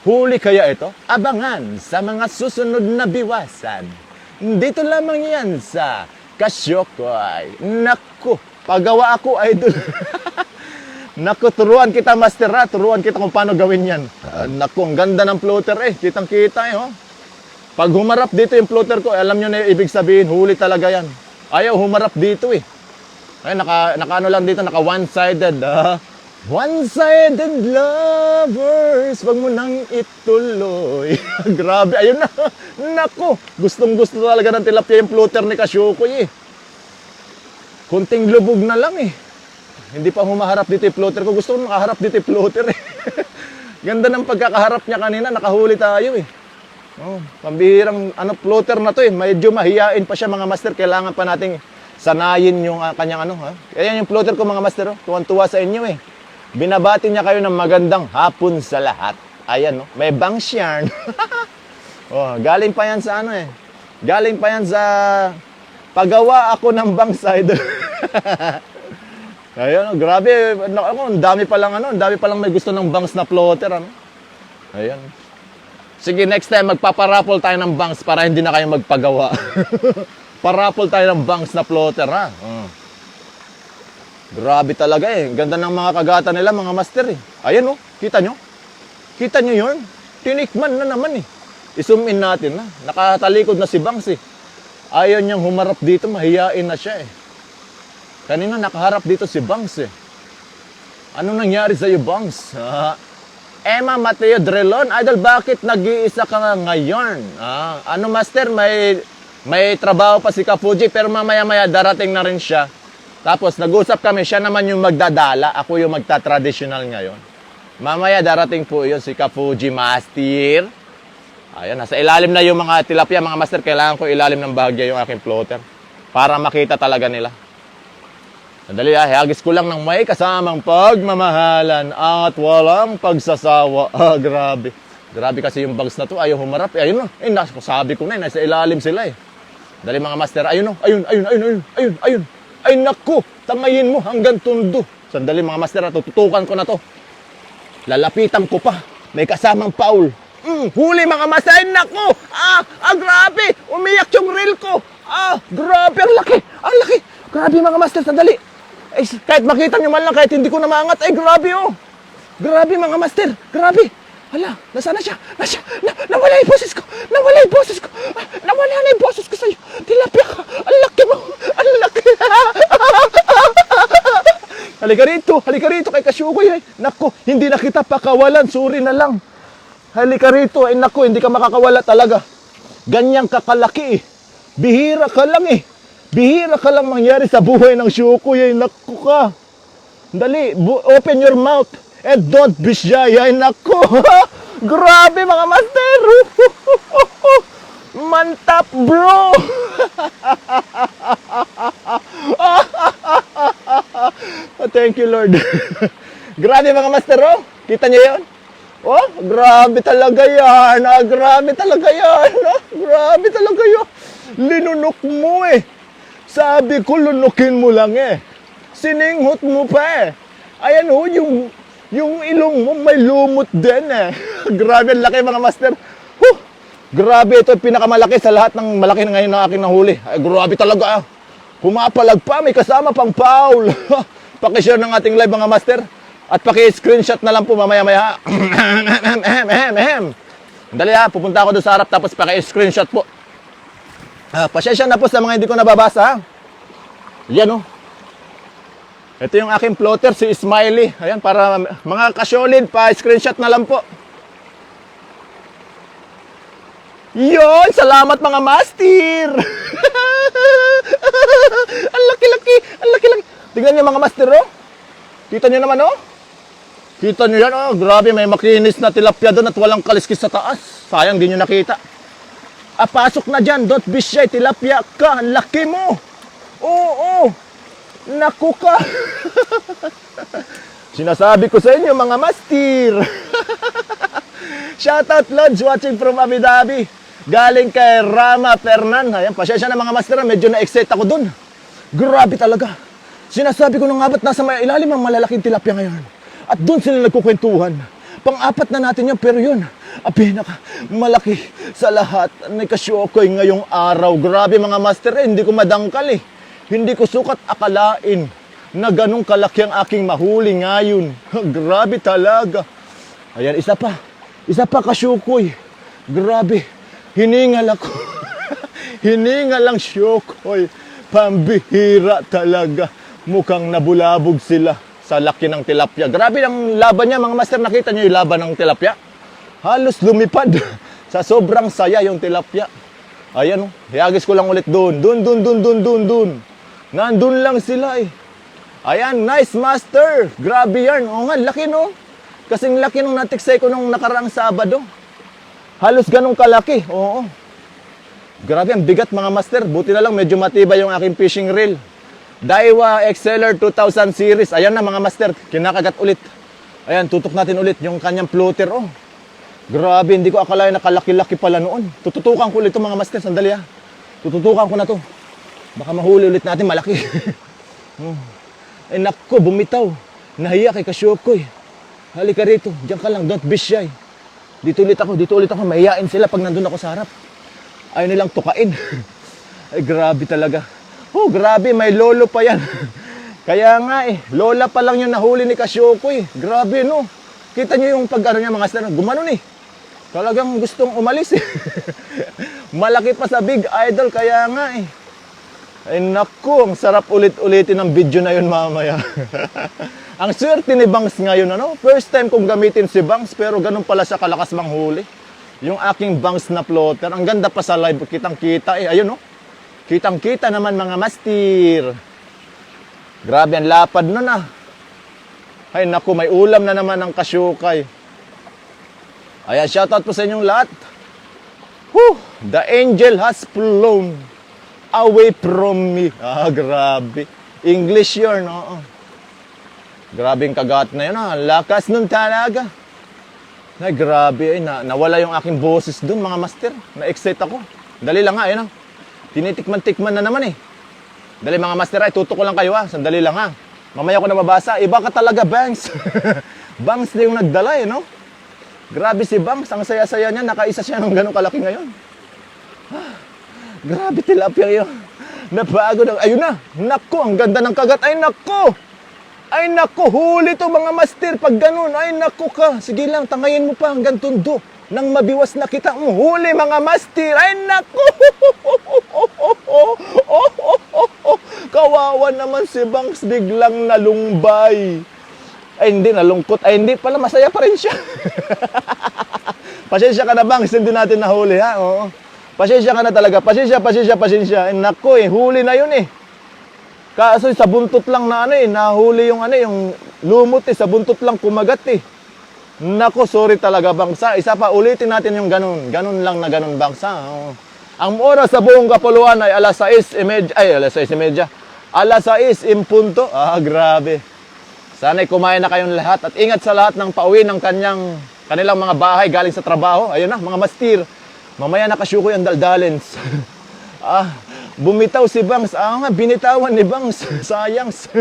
A: Huli kaya ito? Abangan sa mga susunod na biwasan. Dito lamang yan sa Kasyokoy. Naku, pagawa ako, idol. Naku, turuan kita, Master, ha? Turuan kita kung paano gawin yan. Naku, ang ganda ng floater eh. Kitang-kita eh, oh. Pag humarap dito yung floater ko, alam nyo na yung ibig sabihin, huli talaga yan. Ayaw humarap dito eh. Ay, naka ano lang dito, naka one-sided, ha? One-sided lovers, wag mo nang ituloy. Grabe, ayun na. Nako, gustong-gusto talaga ng tilapia yung floater ni Kasyokoy eh. Kunting lubog na lang eh. Hindi pa humaharap dito yung floater ko. Gusto ko nakaharap dito yung floater eh. Ganda ng pagkakaharap niya kanina, nakahuli tayo eh. Oh, pambihirang floater na to eh. Medyo mahiyain pa siya mga master. Kailangan pa nating sanayin yung kanyang ha. Ayan yung floater ko mga master. Oh. Tuwan-tuwa sa inyo eh. Binabati niya kayo ng magandang hapon sa lahat. Ayan, no? May bangs yarn. Oh, galing pa yan sa eh. Galing pa yan sa paggawa ako ng bangs idol. Ayan, no? Grabe. Ang dami pa lang ang dami pa lang may gusto ng bangs na floater ano. Ayan. Sige, next time magpaparapol tayo ng bangs para hindi na kayo magpagawa. Parapol tayo ng bangs na floater ha. Grabe talaga eh. Ganda ng mga kagatan nila, mga master eh. Ayan oh, kita nyo? Kita nyo yun? Tinikman na naman eh. I-zoom in natin na. Nakatalikod na si Bangs eh. Ayaw niyang humarap dito, mahiyain na siya eh. Kanina nakaharap dito si Bangs eh. Ano nangyari sa'yo, Bangs? Emma Mateo Drelon, idol, bakit nag-iisa ka ngayon? Ano master, may trabaho pa si Kafuji pero mamaya-maya darating na rin siya. Tapos nag-usap kami, siya naman yung magdadala, ako yung magta-traditional ngayon. Mamaya darating po yun si Kafuji Master. Ayan, nasa ilalim na yung mga tilapia, mga master. Kailangan ko ilalim ng bahagya yung aking floater para makita talaga nila. Sandali hagis ko lang ng may kasamang pagmamahalan at walang pagsasawa. Grabe. Grabe kasi yung bags na to, ayaw humarap. Ayun na, sabi ko na, nasa ilalim sila eh. Dali mga master, ayun o, ayun. Ay naku, tamayin mo hanggang tundo. Sandali mga master, tututukan ko na to. Lalapitan ko pa. May kasamang Paul. Huli mga master. Ay naku, grabe. Umiyak yung reel ko. Grabe, ang laki. Ang laki. Grabe mga master, sandali. Ay, kahit makita nyo man lang, kahit hindi ko na maangat. Ay, grabe oh. Grabe mga master, grabe. Hala, nasaan na siya? Nawala yung boses ko. Nawala na yung boses ko sa'yo. Tilapia ka. Ang laki mo. Ang laki. Halika rito kay Kasyukoy. Naku, hindi na kita pakawalan. Sorry na lang. Halika rito. Ay naku, hindi ka makakawala talaga. Ganyang kakalaki eh. Bihira ka lang mangyari sa buhay ng Syukoy. Ay naku ka. Dali, open your mouth. And don't be shy. Ay naku. Grabe mga master. Mantap, bro! Thank you, Lord. Grabe mga master, oh. Kita niyo yun? Oh, grabe talaga yan. Grabe talaga yan. Grabe talaga yun. Linunok mo eh. Sabi ko, lunukin mo lang eh. Sininghot mo pa eh. Ayan oh, yung ilong mo may lumot din eh. Grabe, ang laki mga master. Grabe, ito yung pinakamalaki sa lahat ng malaki na ngayon na aking nahuli. Ay, grabe talaga. Pumapalag pa, may kasama pang foul. Pakishare ng ating live mga master. At paki-screenshot na lang po mamaya-maya. Dali ha, pupunta ako doon sa harap tapos paki-screenshot po. Pasyensya na po sa mga hindi ko nababasa ha. Yan oh. Ito yung aking floater, si Smiley. Ayan, para mga kasyolid, pa-screenshot na lang po. Yon, salamat mga master. Ang laki-laki, ang laki-laki. Tingnan niyo mga master, oh. Kita niyo naman, oh. Kita niyo yan, oh. Grabe, may makinis na tilapia doon at walang kaliskis sa taas. Sayang, di niyo nakita. Pasok na dyan, don't be shy, tilapia ka. Ang laki mo. Oo. Naku ka. Sinasabi ko sa inyo, mga master. Shoutout, Lods, watching from Abu Dhabi. Galing kay Rama Fernan. Ayan, pasyensya na mga master, medyo na-excite ako dun. Grabe talaga. Sinasabi ko nung abat, nasa may ilalim ang malalaking tilapia ngayon. At dun sila nagkukwentuhan. Pang-apat na natin yun, pero yun, pinaka malaki sa lahat. Nagkasyokoy ngayong araw. Grabe mga master, hindi ko madangkal eh. Hindi ko sukat akalain na ganong kalaki ang aking mahuli ngayon. Grabe talaga. Ayan, isa pa kasyukoy. Grabe, hiningal ako. Hiningal ang syukoy. Pambihira talaga. Mukhang nabulabog sila sa laki ng tilapia. Grabe ang laban niya mga master. Nakita niyo yung laban ng tilapia? Halos lumipad. Sa sobrang saya yung tilapia. Ayan oh, hiyagis ko lang ulit doon. Doon. Nandun lang sila eh. Ayan, nice master. Grabe yan. O nga, laki no. Kasing laki nung natiksay ko nung nakaraang Sabado. Halos ganong kalaki. Oo. Grabe, ang bigat mga master. Buti na lang medyo matibay yung aking fishing reel. Daiwa Exceller 2000 series. Ayan na mga master. Kinakagat ulit. Ayan, tutok natin ulit yung kanyang floater. Oh. Grabe, hindi ko akalain na kalaki-laki pala noon. Tututukan ko ulit ito mga master. Sandali ha. Tututukan ko na to. Baka mahuli ulit natin malaki. Ay nako, bumitaw. Nahiya kay Kasyokoy. Halika rito, diyan ka lang, don't be shy. Dito ulit ako, mahihain sila pag nandun ako sa harap. Ayaw nilang tukain. Ay grabe talaga. Oh, grabe, may lolo pa yan. Kaya nga eh, lola pa lang yung nahuli ni Kasyokoy. Grabe no. Kita niyo yung pag-ano niya mga star, gumanon eh. Talagang gustong umalis eh. Malaki pa sa Big Idol, kaya nga eh. Ay naku, ang sarap ulit-ulitin ng video na yun mamaya. Ang swerte ni Bangs ngayon, ano? First time kong gamitin si Bangs, pero ganun pala siya kalakas manghuli. Yung aking Bangs na floater, ang ganda pa sa live, kitang-kita eh. Ayun, no? Kitang-kita naman mga master. Grabe, ang lapad nun ah. Ay naku, may ulam na naman ang kasyukay. Ayan, shoutout po sa inyong lahat. Whew, the angel has flown away from me. Grabe. English yun, no? Grabe yung kagat na yun, ha? Lakas nun talaga. Ay, grabe. Ay, nawala yung aking boses dun, mga master. Na-excite ako. Dali lang ha, yun ha. Tinitikman-tikman na naman eh. Dali mga master, ay tutok ko lang kayo ha. Sandali lang ha. Mamaya ko na mabasa. Iba ka talaga, Bangs. Bangs na yung nagdala eh, no? Grabe si Bangs. Ang saya-saya niya. Nakaisa siya ng ganong kalaki ngayon. Grabe tilapia yun. Napagod. Ayun na. Nako, ang ganda ng kagat. Ay, nako. Ay, nako. Huli to mga master. Pag ganun. Ay, nako ka. Sige lang, tangayin mo pa hanggang tundo. Nang mabiwas na kita. Huli mga master. Ay, nako. Kawawa naman si Bangs. Biglang nalumbay. Ay, hindi. Nalungkot. Ay, hindi pala. Masaya pa rin siya. Pasensya ka na, Bangs. Hindi natin nahuli, ha? Oo. Pasensya ka na talaga. Pasensya. Ay, nako eh, huli na yun eh. Kaso sa buntot lang na ano eh, nahuli yung ano eh, yung lumot eh, sa buntot lang kumagat eh. Nako, sorry talaga Bangsa. Isa pa, ulitin natin yung ganun. Ganun lang na ganun Bangsa. Oh. Ang oras sa buong Kapuluan ay alas 6:30. Ay, alas 6:30. Alas 6 in punto. Grabe. Sana'y kumain na kayong lahat at ingat sa lahat ng pauwi ng kanilang mga bahay galing sa trabaho. Ayun na, mga mastir. Mamaya nakasyukoy ang daldalens. Bumitaw si Bangs. Nga, binitawan ni Bangs. Sayangs.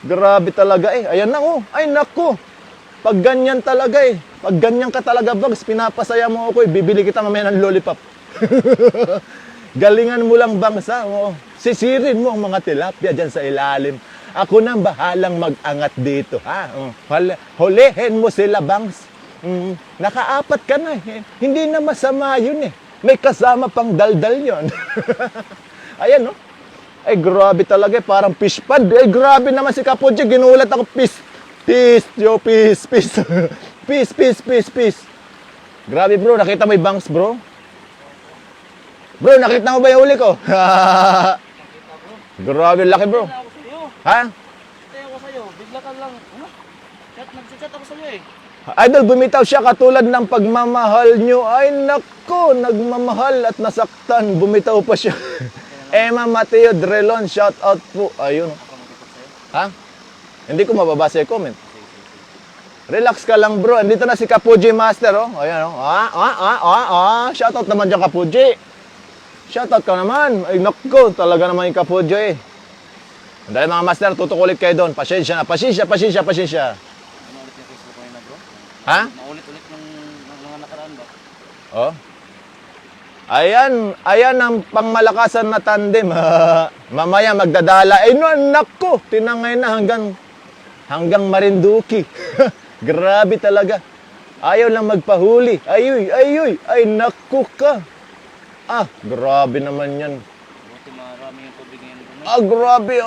A: Grabe talaga eh. Ayan na oh. Ay nako. Pag ganyan talaga eh. Pag ganyan ka talaga Bangs, pinapasaya mo ako eh. Bibili kita mamaya ng lollipop. Galingan mo lang Bangs ha. Oo. Sisirin mo ang mga tilapia dyan sa ilalim. Ako nang bahalang mag-angat dito ha. Hulihin mo sila Bangs. Nakaapat ka na eh. Hindi na masama yun eh. May kasama pang daldal yun. Ayan no. Ay grabe talaga eh. Parang fish pond. Ay grabe naman si Kapodji. Ginulat ako. Peace. Peace. Grabe bro. Nakita mo yung Bangs bro? Bro, nakita mo ba yung huli ko? Grabe laki bro. Ha?
B: Tayo ako sa'yo. Bigla ka lang. Ano? Nag-chat ako sa'yo eh.
A: Idol, bumitaw siya katulad ng pagmamahal nyo. Ay, nako, nagmamahal at nasaktan. Bumitaw pa siya. Emma Mateo Drelon, shout out po. Ayun. Ha? Hindi ko mababasa yung comment. Relax ka lang bro. Andito na si Kapodji Master. Oh. Ayan. Oh. Shout out naman dyan Kapodji. Shout out ka naman. Ay, nako, talaga naman yung Kapodji eh. Dahil mga master, tutok ulit kayo doon. Pasensya na. Pasensya.
B: Ano ulit yung Facebook ko na bro?
A: Ha?
B: Maulit-ulit ng mga nakaraan ba?
A: Oh. Ayan ang pangmalakasan na tandem. Mamaya magdadala. Ay no, nako, tinangay na hanggang Marinduque. Grabe talaga. Ayaw lang magpahuli. Ay nako ka. Grabe naman yan.
B: Buti marami yung tubig ngayon bro.
A: Grabe.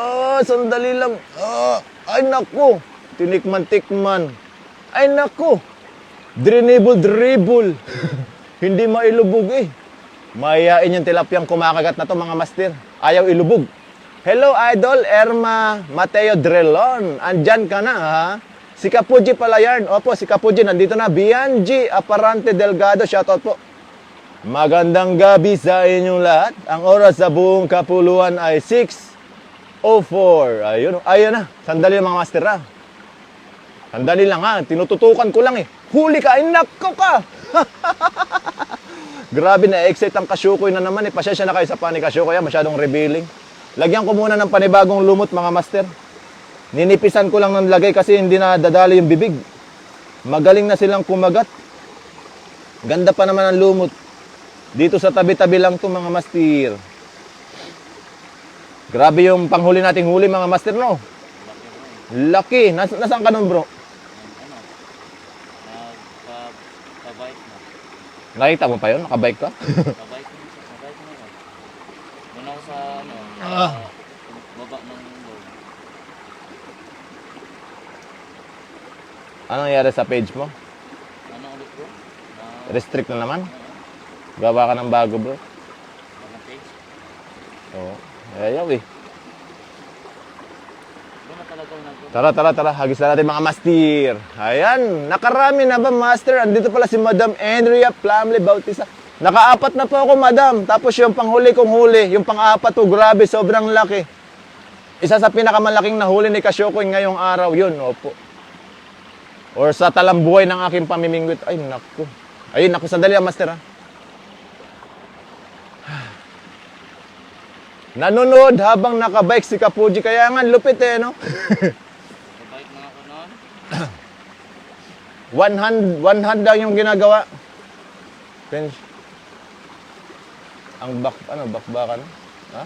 A: Sandali lang. Ay nako. Tinikman-tikman. Ay nako. Dribble. Hindi mailubog eh. Mayayain yung tilapiyang kumakagat na to mga master. Ayaw ilubog. Hello Idol, Erma Mateo Drelon. Andyan ka na ha? Si Kapodji pala yan. Opo, si Kapodji nandito na. Bianji Aparante Delgado, shoutout po. Magandang gabi sa inyong lahat. Ang oras sa buong Kapuluan ay 6:04. Ayun na. Sandali mga master ha. Sandali lang ha. Tinututukan ko lang eh. Huli ka. Ay nako ka. Grabe na excite ang kasyukoy na naman eh. Pasensya na kayo sa pani kasyukoy. Masyadong revealing. Lagyan ko muna ng panibagong lumot mga master. Ninipisan ko lang ng lagay kasi hindi na dadali yung bibig. Magaling na silang kumagat. Ganda pa naman ang lumot. Dito sa tabi-tabi lang to mga master. Grabe yung panghuli nating huli mga master no. Laki. Nasaan ka nun bro?
B: Kabike na.
A: Nakita mo pa yun? Nakabike ka?
B: Kabike na. Muna ako sa baba ng load.
A: Anong nangyari sa page mo?
B: Ano ulit bro?
A: Restrict na naman? Gawa ka ng bago bro?
B: Mga page?
A: Oo. Ayaw eh.
B: Bro na talaga na bro.
A: Tara. Hagis na natin mga master. Ayan. Nakarami na ba master? Andito pala si Madam Andrea Plamley Bautista. Nakaapat na po ako madam. Tapos yung panghuli kong huli. Yung pang-apat to. Grabe. Sobrang laki. Isa sa pinakamalaking nahuli ni Kasyokoy ngayong araw. Yun. Opo. Or sa talambuhay ng aking pamimingwit. Ay naku. Ayun naku. Sandali lang master ha. Nanonood habang nakabike si Kapodji. Kaya nga, lupit eh, no?
B: Kabike na ako noon.
A: One hand lang yung ginagawa. Pinch. Ang bakbakan. Ha?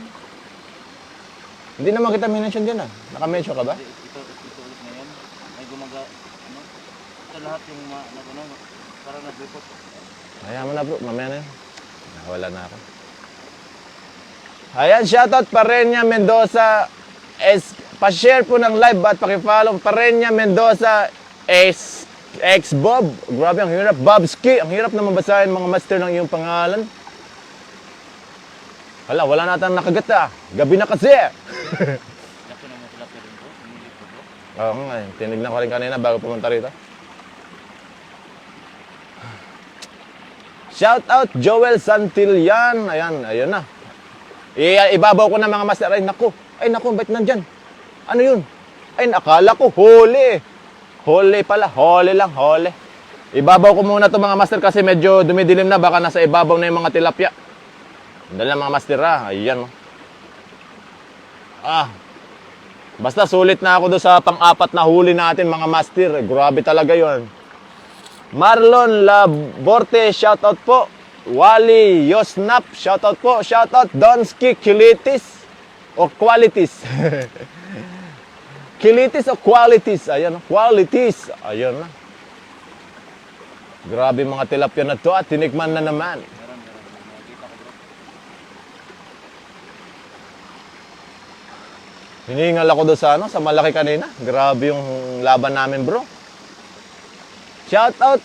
A: Hindi naman kita minention dyan, Naka-mention ka ba?
B: Ito ulit ngayon. May ito lahat yung parang nag-report.
A: Hayaan mo na bro, mamaya na yun. Wala na ako. Ayan, shoutout Parenya Mendoza. Pa-share po ng live at pakifollow Parenya Mendoza ex-Bob. Grabe, ang hirap. Bobski. Ang hirap naman basahin mga master ng iyong pangalan. Wala natin nakagat Gabi na kasi.
B: Laki naman sila pa rin bro. Sumilip ko bro.
A: Oo nga, tinignan ko rin kanina bago pumunta rito. Shout out Joel Santillan. Ayan, ayun na. Ibabaw ko na mga master. Ay naku, ba't nandyan? Ano yun? Ay, nakala ko, huli. Huli pala, huli lang, huli. Ibabaw ko muna to mga master kasi medyo dumidilim na. Baka nasa ibabaw na yung mga tilapia. Dali lang mga master ayan. Basta sulit na ako doon sa pang-apat na huli natin mga master. Grabe talaga yon. Marlon Laborte, shoutout po. Wally Yosnap, shoutout po. Shoutout Donski Kilitis o Qualities. Kilitis o Qualities. Ayan, Qualities. Ayan na. Grabe mga tilapia na to at tinikman na naman. Hiningal ako doon sa malaki kanina. Grabe yung laban namin, bro. Shout out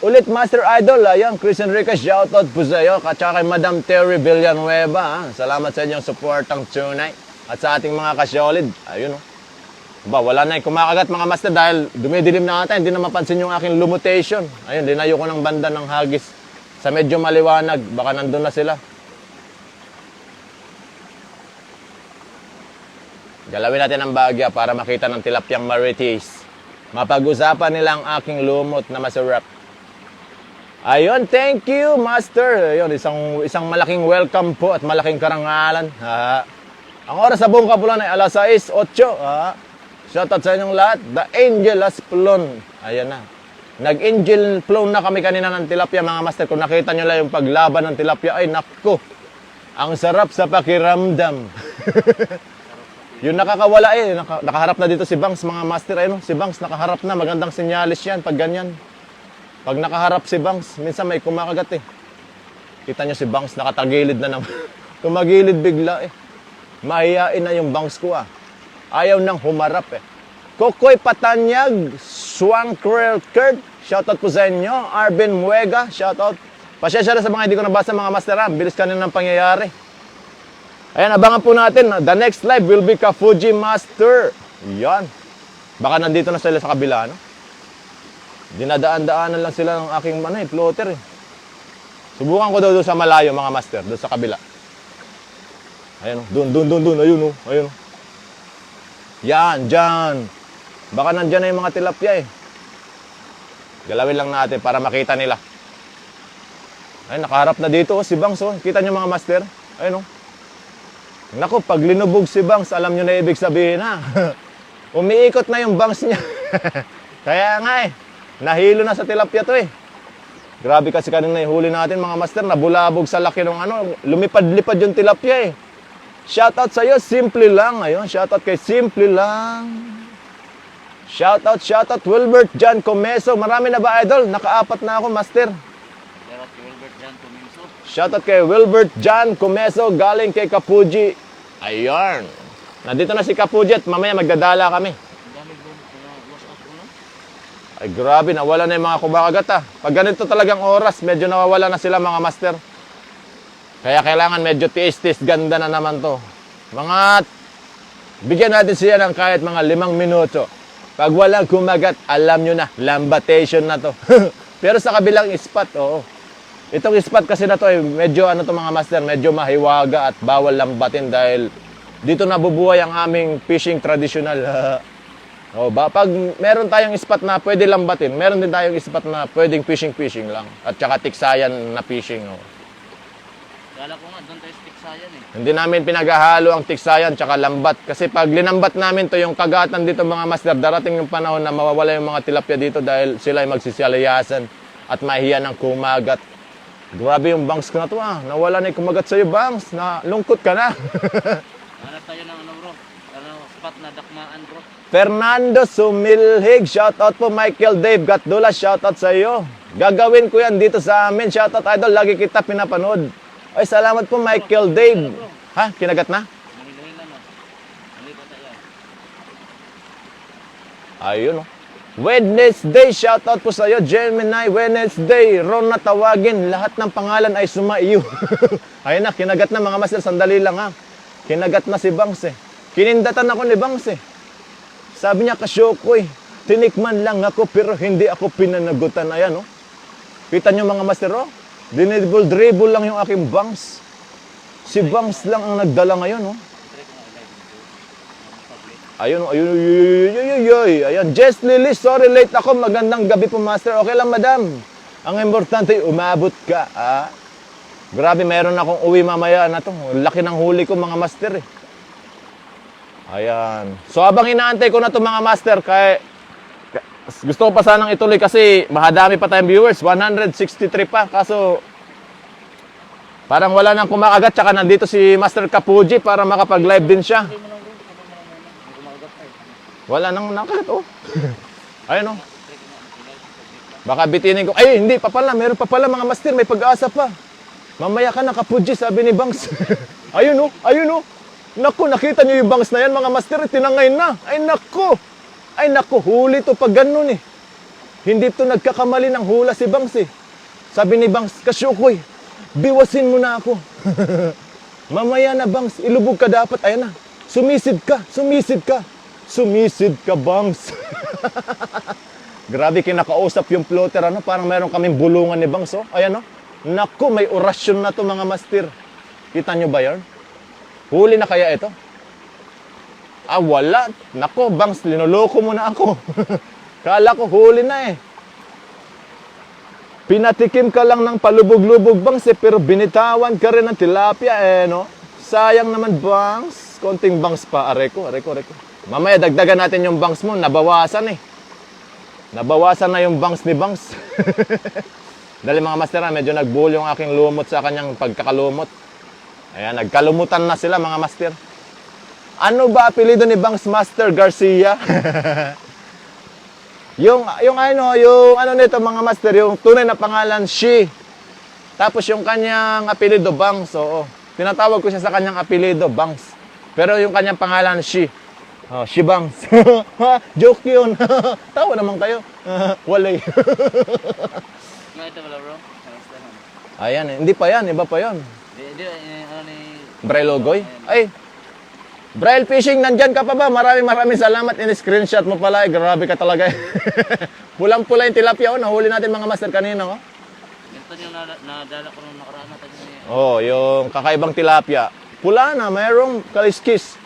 A: ulit Master Idol. Ayan, Chris Enriquez, shout out po sa iyo. At saka kay Madam Terry Villanueva. Salamat sa inyong supportang tunay. At sa ating mga kasyolid. Ayun, wala na yung kumakagat mga master dahil dumidilim na ata. Hindi na mapansin yung aking lumutation. Ayun, dinayo ko ng banda ng hagis. Sa medyo maliwanag. Baka nandun na sila. Galawin natin ang bagya para makita ng tilapyang marites. Mapag-usapan nila ang aking lumot na masarap. Ayun, thank you, Master. Ayun, isang malaking welcome po at malaking karangalan. Ang oras sa buong Kapulan ay alas 6:08. Shoutout sa inyong lahat. The Angel has flown. Ayan na. Nag-angel flown na kami kanina ng tilapia, mga master. Kung nakita nyo lang yung paglaban ng tilapia, ay nakko. Ang sarap sa pakiramdam. Yung nakakawala nakaharap na dito si Bangs, mga master. Ayun, si Bangs nakaharap na. Magandang senyalis yan pag ganyan. Pag nakaharap si Bangs, minsan may kumakagat Kita nyo si Bangs nakatagilid na naman. Tumagilid bigla Mahihain na yung Bangs ko Ayaw nang humarap Kokoy Patanyag, Swankrel Kurt, shoutout po sa inyo. Arvin Muega, shoutout. Pasensya na sa mga hindi ko nabasa mga master Bilis kanina ng pangyayari. Ayan, abangan po natin. The next live will be Ka-Fuji Master. Yan. Baka nandito na sila sa kabila, Dinadaan-daanan lang sila ng aking plotter Subukan ko daw doon sa malayo, mga master. Doon sa kabila. Ayan, doon. Ayun. Yan, dyan. Baka nandyan na yung mga tilapia Galawin lang natin para makita nila. Ayun, nakaharap na dito si Bangs. Kita nyo mga master? Ayun Naku, pag linubog si Bangs, alam nyo na ibig sabihin Umiikot na yung Bangs niya. Kaya nga nahilo na sa tilapia to Grabe kasi kanina huli natin mga master, nabulabog sa laki ng lumipad-lipad yung tilapia Shoutout sa iyo, Simple Lang. Ayun, shoutout kay Simple Lang. Shoutout Wilbert John Comeso. Marami na ba idol? Naka-4 na ako, master. Shoutout kay Wilbert John Comeso galing kay Ka-Fuji. Ayun. Nandito na si Ka-Fuji at mamaya magdadala kami. Ay grabe, nawala na yung mga kumakagat Pag ganito talagang oras, medyo nawawala na sila mga master. Kaya kailangan medyo tiis-tiis, ganda na naman to. Bigyan natin siya ng kahit mga 5 minuto. Pag walang kumagat, alam nyo na, lambatation na to. Pero sa kabilang spot, Itong spot kasi na to medyo to mga master, medyo mahiwaga at bawal lambatin dahil dito nabubuhay ang aming fishing traditional. Pag meron tayong spot na pwede lambatin, meron din tayong spot na pwedeng fishing lang. At saka tiksayan na fishing.
B: Kala ko nga, doon tayo sa tiksayan
A: Hindi namin pinaghahalo ang tiksayan tsaka lambat. Kasi pag linambat namin to yung kagatan dito mga master, darating yung panahon na mawawala yung mga tilapia dito dahil sila ay magsisalayasan at mahiya ng kumagat. Grabe yung Bangs ko na to Nawala na yung kumagat sa'yo, Bangs. Lungkot ka na.
B: Hanap tayo ng spot na dakmaan, bro.
A: Fernando Sumilhig, shoutout po. Michael Dave Gatdula, shoutout sa iyo. Gagawin ko yan dito sa amin. Shoutout idol, lagi kita pinapanood. Ay, salamat po Michael Dave. Kinagat na? Ayun Wednesday, shoutout po sa iyo. Gemini, Wednesday. Ron na tawagin. Lahat ng pangalan ay sumaiyo. Ayun na, kinagat na mga master. Sandali lang Kinagat na si Bangs Kinindatan ako ni Bangs Sabi niya, Kasyokoy, tinikman lang ako pero hindi ako pinanagutan. Ayan Kita nyo mga master Dinidribble lang yung aking bangs. Si bangs lang ang nagdala ngayon, oh.
B: Try ko nga i-live dito. Public.
A: Ayun, ayun, ayan. Jess Lily, sorry late ako. Magandang gabi po, Master. Okay lang, madam. Ang importante, umabot ka, ah. Grabe, meron akong uwi mamaya na to. Laki ng huli ko, mga master, eh. Ayan. So, habang inaantay ko na to, mga master, gusto ko pa sanang ituloy kasi mahadami pa tayong viewers. 163 pa. Kaso, parang wala nang kumakagat. Tsaka nandito si Master Kapuji para makapag-live din siya.
B: Hindi mo lang bro. Hindi mo lang muna. Hindi ko makagat pa eh.
A: Wala nang nakagat, oh. Ayun, oh.
B: Try ko nga i-live. Public lang.
A: Baka bitinin ko. Ay, hindi pa pala. Meron pa pala, mga master. May pag-asa pa. Mamaya ka na, Kapuji, sabi ni Bangs. Ayun, oh. Ayun, oh. Naku, nakita niyo yung bangs na yan, mga master. Tinangay na. Ay, naku. Ay, naku. Huli to pag ganun, eh. Hindi to nagkakamali ng hula si Bangs, eh. Sabi ni Bangs, Kasyukoy, biwasin mo na ako. Mamaya na, Bangs. Ilubog ka dapat. Ayan na. Sumisid ka. Sumisid ka. Sumisid ka, Bangs. Grabe, kinakausap yung floater. Ano? Parang meron kaming bulungan ni Bangs, oh. Ayan, oh. Naku, may orasyon na to, mga master. Kita nyo ba yun? Huli na kaya ito? Ah, wala. Nako, Bangs, linoloko mo na ako. Kala ko huli na eh. Pinatikim ka lang ng palubog-lubog, Bangs, eh, pero binitawan ka rin ng tilapia, eh, no? Sayang naman, Bangs. Konting Bangs pa. Areko. Mamaya, dagdagan natin yung Bangs mo. Nabawasan eh. Nabawasan na yung Bangs ni Bangs. Dali, mga master, medyo nagbuhol yung aking lumot sa kanyang pagkakalumot. Ayan, nagkalumutan na sila, mga master. Ano ba apelido ni Bangs Master Garcia? yung ano nito, mga master, yung tunay na pangalan, Shi. Tapos yung kanyang apelido, Bangs, oo. Tinatawag ko siya sa kanyang apelido, Bangs. Pero yung kanyang pangalan, Shi. Oh, Shi Bangs. Joke yun. Tawa naman kayo. Walay.
B: Nga ito pala bro. Kamusta naman?
A: Ayan, hindi pa yan, iba pa yan.
B: Hindi, ano ni...
A: Braille Logoy? Ay, Braille Fishing, nandyan ka pa ba? Maraming salamat. In-screenshot mo pala. Grabe ka talaga. Pulang-pula yung tilapia. Oh, nahuli natin, mga master, kanina. Oh.
B: Ito yung nadala ko nung nakaraan natin.
A: Oh, yung kakaibang tilapia. Pula na, mayroong kaliskis.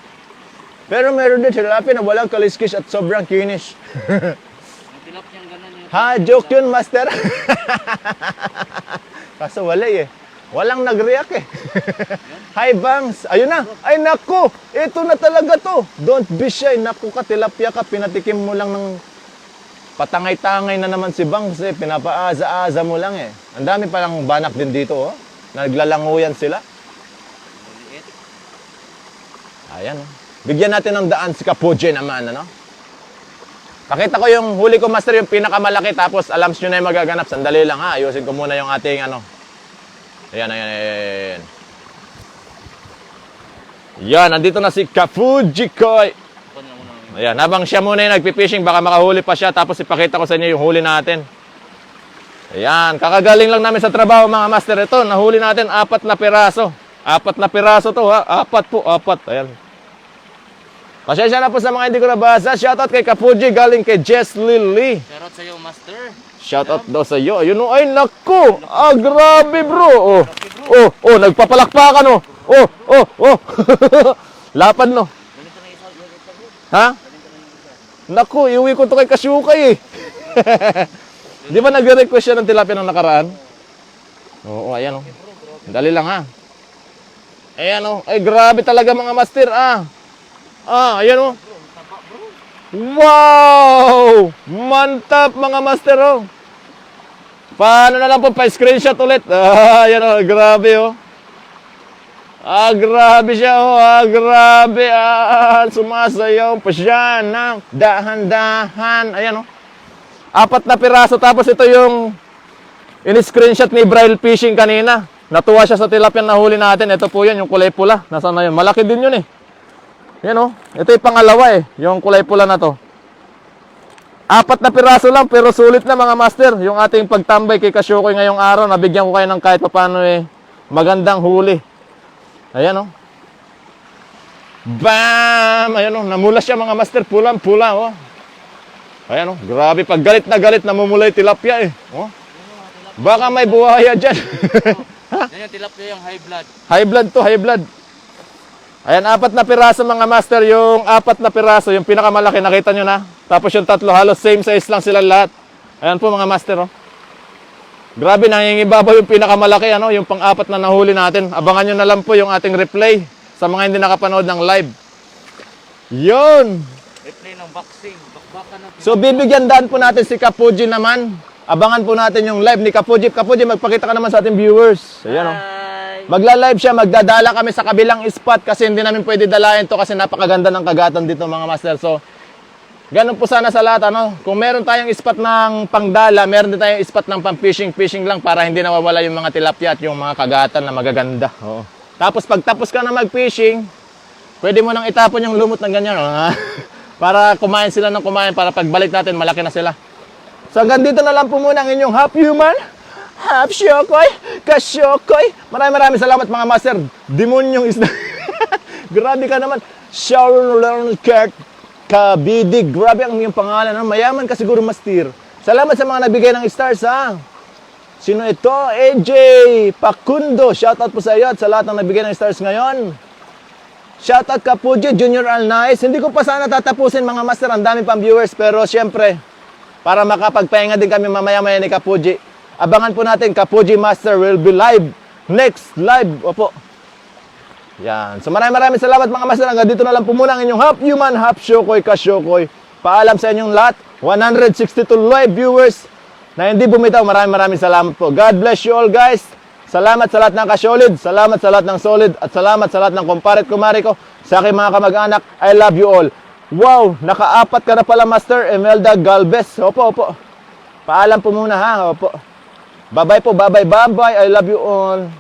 A: Pero meron din tilapia na walang kaliskis at sobrang kinis.
B: Yung tilapia yung ganun yung...
A: Ha, joke yun, master. Kaso wala eh. Walang nag-react eh. Hi, Bangs. Ayun na. Ay, naku. Ito na talaga to. Don't be shy. Naku ka, tilapia ka. Pinatikim mo lang ng patangay-tangay na naman si Bangs eh. Pinapaaza-aza mo lang eh. Ang dami palang banak din dito oh. Naglalanguyan sila.
B: Maliit.
A: Ayan oh. Bigyan natin ng daan si Kapuji naman, ano? Pakita ko yung huli ko, master, yung pinakamalaki. Tapos alarms nyo na yung magaganap. Sandali lang ha. Ayusin ko muna yung ating ano. Ayan. Yan, nandito na si Kapuji Koy.
B: Kunin lang muna.
A: Ayan, habang siya muna yung nagpipishing, baka makahuli pa siya. Tapos ipakita ko sa inyo yung huli natin. Ayan, kakagaling lang namin sa trabaho, mga master. Ito, nahuli natin 4 na piraso. 4 na piraso to ha. 4. Ayan. Pasensya na po sa mga hindi ko nabasa. Shoutout kay Kapuji, galing kay Jess Lily.
B: Shoutout sa'yo, master.
A: Shoutout daw sa iyo. Ayun, ay naku. Ah, grabe, bro. Oh, nagpapalakpakan oh. Oh. Lapan no.
B: Ganito na isa.
A: Ha? Naku, iuwi ko to kay Kasyukay eh. Di ba nag-request siya ng tilapia ng nakaraan? Oo, ayan oh. Dali lang ha. Ayan oh. Ay, grabe talaga, mga master ah. Ayan oh. Wow! Mantap, mga master oh. Paano na lang po, pa-screenshot ulit. Ayan oh, grabe oh. Grabe siya oh. Grabe. Sumasayaw pa siya ng dahan-dahan. Ayan oh. 4 na piraso. Tapos ito yung in-screenshot ni Braille Fishing kanina. Natuwa siya sa tilapia na huli natin. Ito po yan, yung kulay pula. Nasaan na yun? Malaki din yun eh. Yan oh. Ito yung pangalawa eh. Yung kulay pula na to. 4 na piraso lang pero sulit na, mga master. Yung ating pagtambay kay Kasyukoy ngayong araw. Nabigyan ko kayo ng kahit paano eh. Magandang huli. Ayan oh. Bam! Ayan oh. Namula siya, mga master. Pulang-pula oh. Ayan oh. Grabe. Pag galit na namumula yung tilapia eh. Oh. Baka may buhaya dyan.
B: Yan yung tilapia yung high blood.
A: High blood to, high blood. Ayan, 4 na piraso mga master. Yung 4 na piraso, yung pinakamalaki, nakita nyo na. Tapos yung 3, halos same size lang sila lahat. Ayan po mga master, oh. Grabe, nangingibabaw yung pinakamalaki, ano, yung pang-4 na nahuli natin. Abangan nyo na lang po yung ating replay sa mga hindi nakapanood ng live. Yun!
B: Replay ng boxing. Bakbakan ng
A: So, bibigyan daan po natin si Kapuji naman. Abangan po natin yung live ni Kapuji. Kapuji, magpakita ka naman sa ating viewers. Ayan, oh.
B: Hi!
A: Magla-live siya, magdadala kami sa kabilang spot kasi hindi namin pwede dalayan to kasi napakaganda ng kagatan dito mga master. So, ganun po sana sa lahat, ano? Kung meron tayong spot ng pangdala, meron din tayong spot ng pang-fishing lang para hindi nawawala yung mga tilapia at yung mga kagatan na magaganda. Oo. Tapos pagtapos ka na mag-fishing, pwede mo nang itapon yung lumot ng ganyan, oh. Para kumain sila ng kumain, para pagbalik natin, malaki na sila. So hanggang dito na lang po muna ang inyong half human, half shokoy, kasyokoy. Maraming salamat mga master. Demonyong isda. Grabe ka naman. Sharon Kurt Kabidig. Grabe ang iyong pangalan. Mayaman ka siguro, Master. Salamat sa mga nagbigay ng stars, ha. Sino ito? AJ Pacundo. Shoutout po sa iyo at sa lahat ng nagbigay ng stars ngayon. Shoutout Kapuji, Junior Alnais. Hindi ko pa sana tatapusin mga master. Ang dami pang viewers. Pero syempre, para makapagpahinga din kami mamaya-maya ni Kapuji. Abangan po natin, Kapuji Master will be live. Next live. Opo. Yan. So maraming salamat mga master. Hanggang dito na lang po muna ang inyong half human, half shokoy, kasyokoy. Paalam sa inyong lahat. 162 live viewers na hindi bumitaw. Maraming salamat po. God bless you all guys. Salamat sa lahat ng kasolid. Salamat sa lahat ng solid. At salamat sa lahat ng kumparet kumari ko. Sa aking mga kamag-anak. I love you all. Wow, naka-4 ka na pala, Master Emelda Galvez. Opo. Paalam po muna, ha. Opo. Bye-bye po, bye-bye. I love you all.